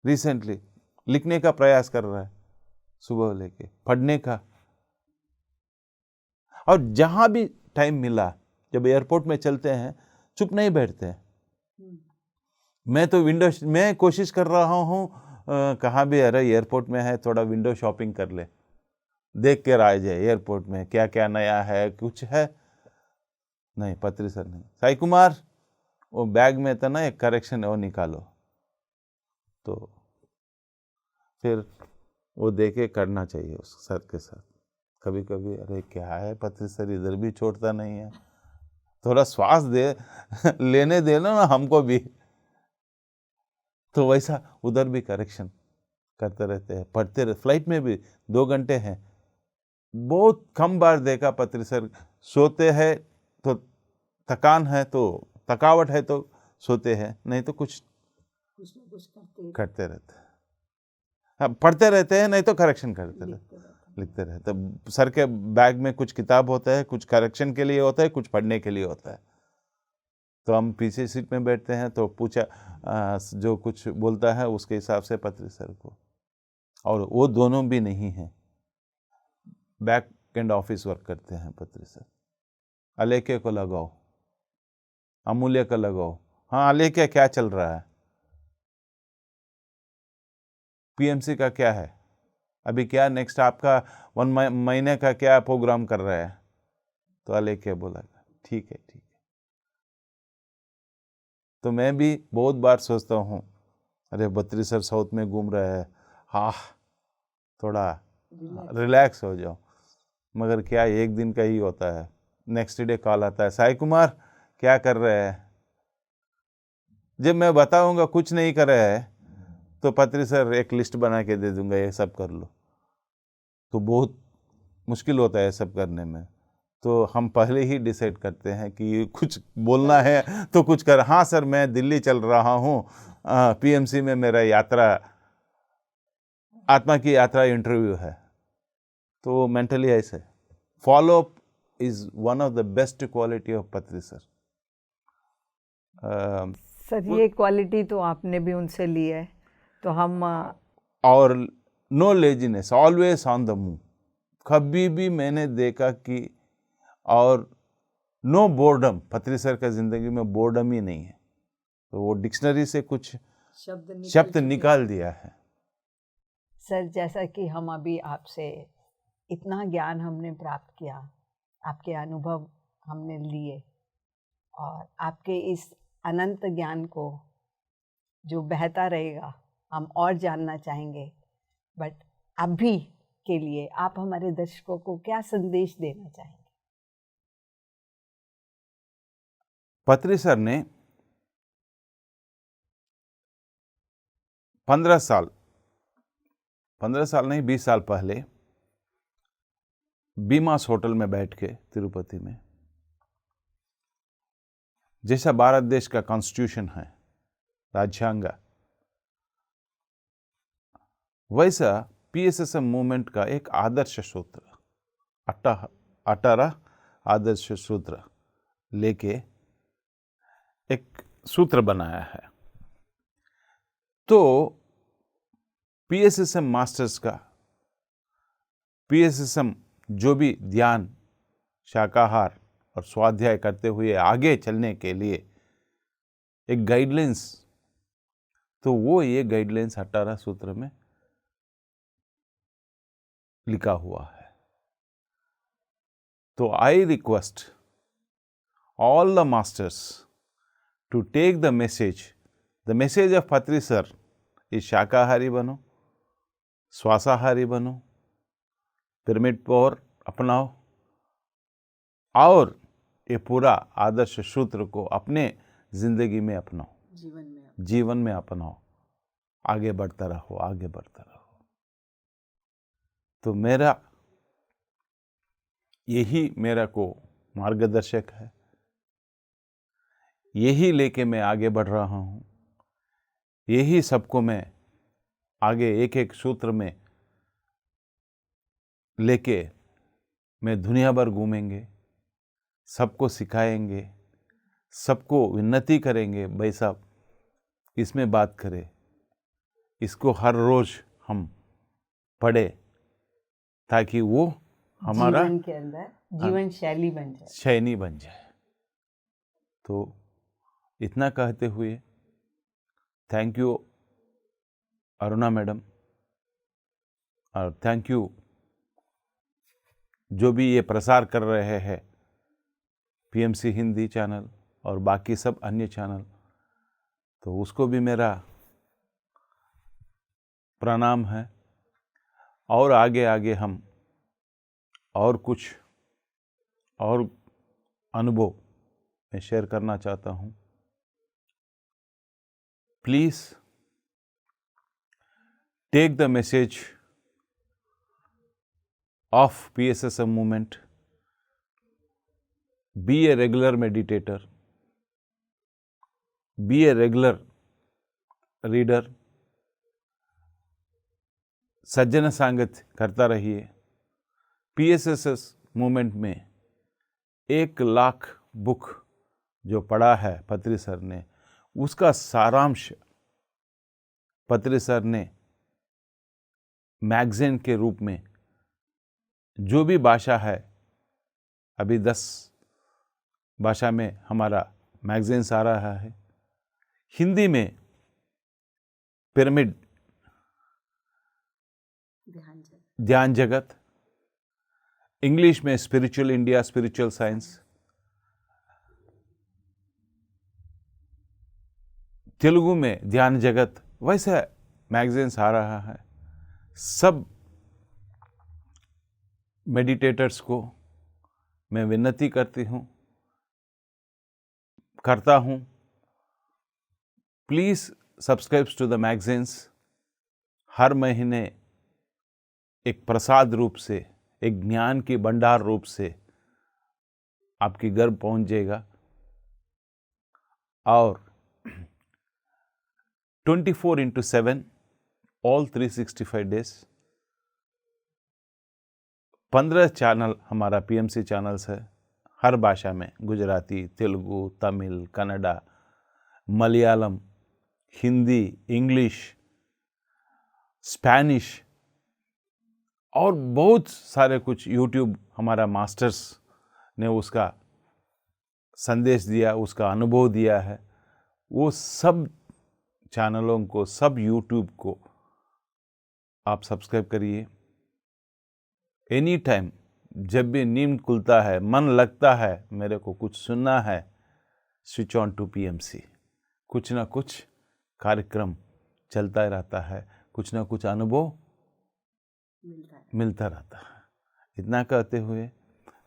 रिसेंटली लिखने का प्रयास कर रहा है, सुबह लेके पढ़ने का। और जहां भी टाइम मिला, जब एयरपोर्ट में चलते हैं, चुप नहीं बैठते हैं। मैं तो मैं कोशिश कर रहा हूं, कहाँ भी, अरे एयरपोर्ट में है, थोड़ा विंडो शॉपिंग कर ले, देख कर आ जाए एयरपोर्ट में क्या क्या नया है, कुछ है नहीं। पत्री सर नहीं, साई कुमार, वो बैग में था ना एक करेक्शन, वो निकालो, तो फिर वो देके करना चाहिए उस सर के साथ। कभी कभी अरे क्या है पत्री सर, इधर भी छोड़ता नहीं है, थोड़ा श्वास दे लेने देना ना हमको भी। तो वैसा उधर भी करेक्शन करते रहते हैं, पढ़ते रहते। फ्लाइट में भी 2 घंटे हैं, बहुत कम बार देखा पत्री सर सोते हैं तो थकान है, तो थकावट है तो सोते हैं, नहीं तो कुछ ना कुछ करते रहते हैं। हाँ, पढ़ते रहते हैं, नहीं तो करेक्शन करते रहते, लिखते रहते। सर के बैग में कुछ किताब होता है, कुछ करेक्शन के लिए होता है, कुछ पढ़ने के लिए होता है। तो हम पीछे सीट में बैठते हैं, तो पूछा जो कुछ बोलता है उसके हिसाब से पत्री सर को। और वो दोनों भी नहीं है, बैक एंड ऑफिस वर्क करते हैं पत्री सर। अलेखे को लगाओ, अमूल्य का लगाओ। हाँ, अलेखे क्या चल रहा है, पीएमसी का क्या है, अभी क्या नेक्स्ट आपका 1 महीने का क्या प्रोग्राम कर रहा है? तो अलेखे बोला ठीक है ठीक है। तो मैं भी बहुत बार सोचता हूँ, अरे पत्री सर साउथ में घूम रहे हैं, हाँ थोड़ा रिलैक्स हो जाओ। मगर क्या एक दिन का ही होता है, नेक्स्ट डे कॉल आता है, साई कुमार क्या कर रहे हैं? जब मैं बताऊंगा कुछ नहीं कर रहे हैं, तो पत्री सर एक लिस्ट बना के दे दूंगा, ये सब कर लो। तो बहुत मुश्किल होता है सब करने में। तो हम पहले ही डिसाइड करते हैं कि कुछ बोलना है तो कुछ कर। हाँ सर, मैं दिल्ली चल रहा हूँ, पीएमसी में मेरा यात्रा, आत्मा की यात्रा इंटरव्यू है। तो मेंटली ऐसे follow up is one of the best quality of Patri sir. Sir ये क्वालिटी तो आपने भी उनसे ली है, तो हम और no laziness, always on the move. कभी भी मैंने देखा कि, और नो बोर्डम, पत्री सर का जिंदगी में बोर्डम ही नहीं है। तो वो डिक्शनरी से कुछ शब्द निकाल दिया है। सर जैसा कि हम अभी आपसे इतना ज्ञान हमने प्राप्त किया, आपके अनुभव हमने लिए, और आपके इस अनंत ज्ञान को जो बहता रहेगा हम और जानना चाहेंगे। बट अभी के लिए आप हमारे दर्शकों को क्या संदेश देना चाहेंगे? पत्री सर ने 15 साल 15 साल नहीं 20 साल पहले बीमास होटल में बैठ के तिरुपति में, जैसा भारत देश का कॉन्स्टिट्यूशन है, राज्यांग, वैसा पीएसएसएम मूवमेंट का एक आदर्श सूत्र 18 आदर्श सूत्र लेके एक सूत्र बनाया है। तो पीएसएसएम मास्टर्स का, पीएसएसएम जो भी ध्यान, शाकाहार और स्वाध्याय करते हुए आगे चलने के लिए एक गाइडलाइंस, तो वो ये गाइडलाइंस 18 सूत्र में लिखा हुआ है। तो I request all the masters to take the message of Patri sir is शाकाहारी बनो, स्वासाहारी बनो, पिरामिड पावर अपनाओ और ये पूरा आदर्श सूत्र को अपने जिंदगी में अपनाओ, जीवन में अपनाओ, आगे बढ़ता रहो, आगे बढ़ता रहो। तो यही मेरा को मार्गदर्शक है, यही लेके मैं आगे बढ़ रहा हूँ, यही सबको मैं आगे एक एक सूत्र में लेके मैं दुनिया भर घूमेंगे, सबको सिखाएंगे, सबको विनती करेंगे, भाई साहब इसमें बात करें, इसको हर रोज हम पढ़े ताकि वो हमारा जीवन के अंदर जीवन शैली बन जाए, शैली बन जाए। तो इतना कहते हुए थैंक यू अरुणा मैडम, और थैंक यू जो भी ये प्रसार कर रहे हैं पीएमसी हिंदी चैनल और बाकी सब अन्य चैनल, तो उसको भी मेरा प्रणाम है। और आगे आगे हम और कुछ और अनुभव मैं शेयर करना चाहता हूँ। Please take the message of PSSM movement, be a regular meditator, be a regular reader, सज्जन संगत करता रहिए। PSSS मूवमेंट में 1 लाख बुक जो पढ़ा है पत्री सर ने, उसका सारांश पत्री सर ने मैगजीन के रूप में, जो भी भाषा है, अभी 10 भाषा में हमारा मैगजीन्स आ रहा है। हिंदी में पिरामिड, ध्यान जगत, इंग्लिश में spiritual India, spiritual science, Telugu में ध्यान जगत, वैसे मैगजीन्स आ रहा है। सब मेडिटेटर्स को मैं विनती करता हूँ, please subscribe to the magazines. हर महीने एक प्रसाद रूप से, एक ज्ञान की भंडार रूप से आपके घर पहुँच जाएगा। और 24/7 ऑल 365 डेज 15 चैनल हमारा पीएमसी चैनल्स है, हर भाषा में, गुजराती, तेलुगु, तमिल, कन्नड़ा, मलयालम, हिंदी, इंग्लिश, स्पैनिश और बहुत सारे कुछ। यूट्यूब हमारा मास्टर्स ने उसका संदेश दिया, उसका अनुभव दिया है। वो सब चैनलों को, सब यूट्यूब को आप सब्सक्राइब करिए। एनी टाइम जब भी नींद खुलता है, मन लगता है मेरे को कुछ सुनना है, स्विच ऑन टू पीएमसी। कुछ ना कुछ कार्यक्रम चलता रहता है, कुछ ना कुछ अनुभव मिलता रहता है। इतना कहते हुए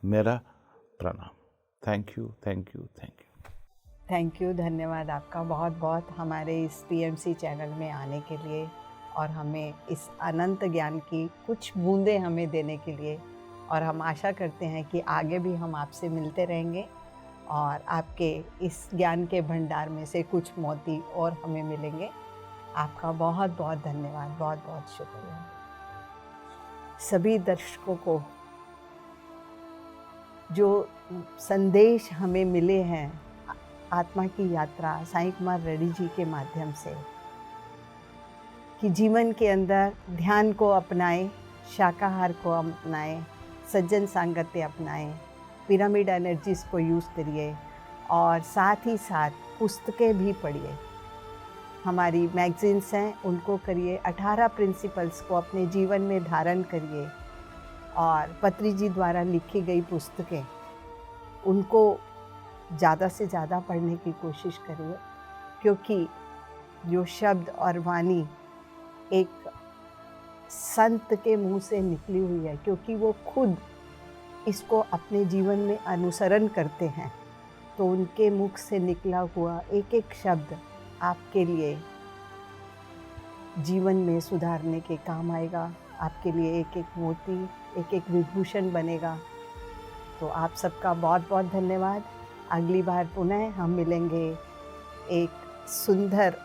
मेरा प्रणाम। Thank you, thank you, thank you. Thank you, धन्यवाद आपका बहुत बहुत हमारे इस पीएमसी चैनल में आने के लिए और हमें इस अनंत ज्ञान की कुछ बूंदें हमें देने के लिए। और हम आशा करते हैं कि आगे भी हम आपसे मिलते रहेंगे और आपके इस ज्ञान के भंडार में से कुछ मोती और हमें मिलेंगे। आपका बहुत बहुत धन्यवाद, बहुत बहुत शुक्रिया। सभी दर्शकों को जो संदेश हमें मिले हैं आत्मा की यात्रा साईं कुमार रेड्डी जी के माध्यम से, कि जीवन के अंदर ध्यान को अपनाएं, शाकाहार को अपनाएं, सज्जन सांगत्य अपनाएं, पिरामिड एनर्जीज़ को यूज़ करिए और साथ ही साथ पुस्तकें भी पढ़िए। हमारी मैगज़ीन्स हैं, उनको करिए। 18 प्रिंसिपल्स को अपने जीवन में धारण करिए और पत्री जी द्वारा लिखी गई पुस्तकें, उनको ज़्यादा से ज़्यादा पढ़ने की कोशिश करिए, क्योंकि जो शब्द और वाणी एक संत के मुंह से निकली हुई है, क्योंकि वो खुद इसको अपने जीवन में अनुसरण करते हैं, तो उनके मुख से निकला हुआ एक एक शब्द आपके लिए जीवन में सुधारने के काम आएगा। आपके लिए एक एक मोती, एक एक विभूषण बनेगा। तो आप सबका बहुत बहुत धन्यवाद। अगली बार पुनः हम मिलेंगे एक सुंदर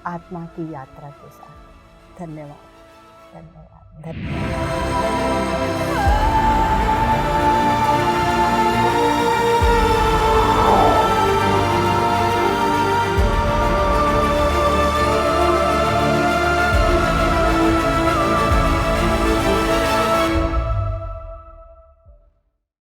आत्मा की यात्रा के साथ। धन्यवाद, धन्यवाद, धन्यवाद।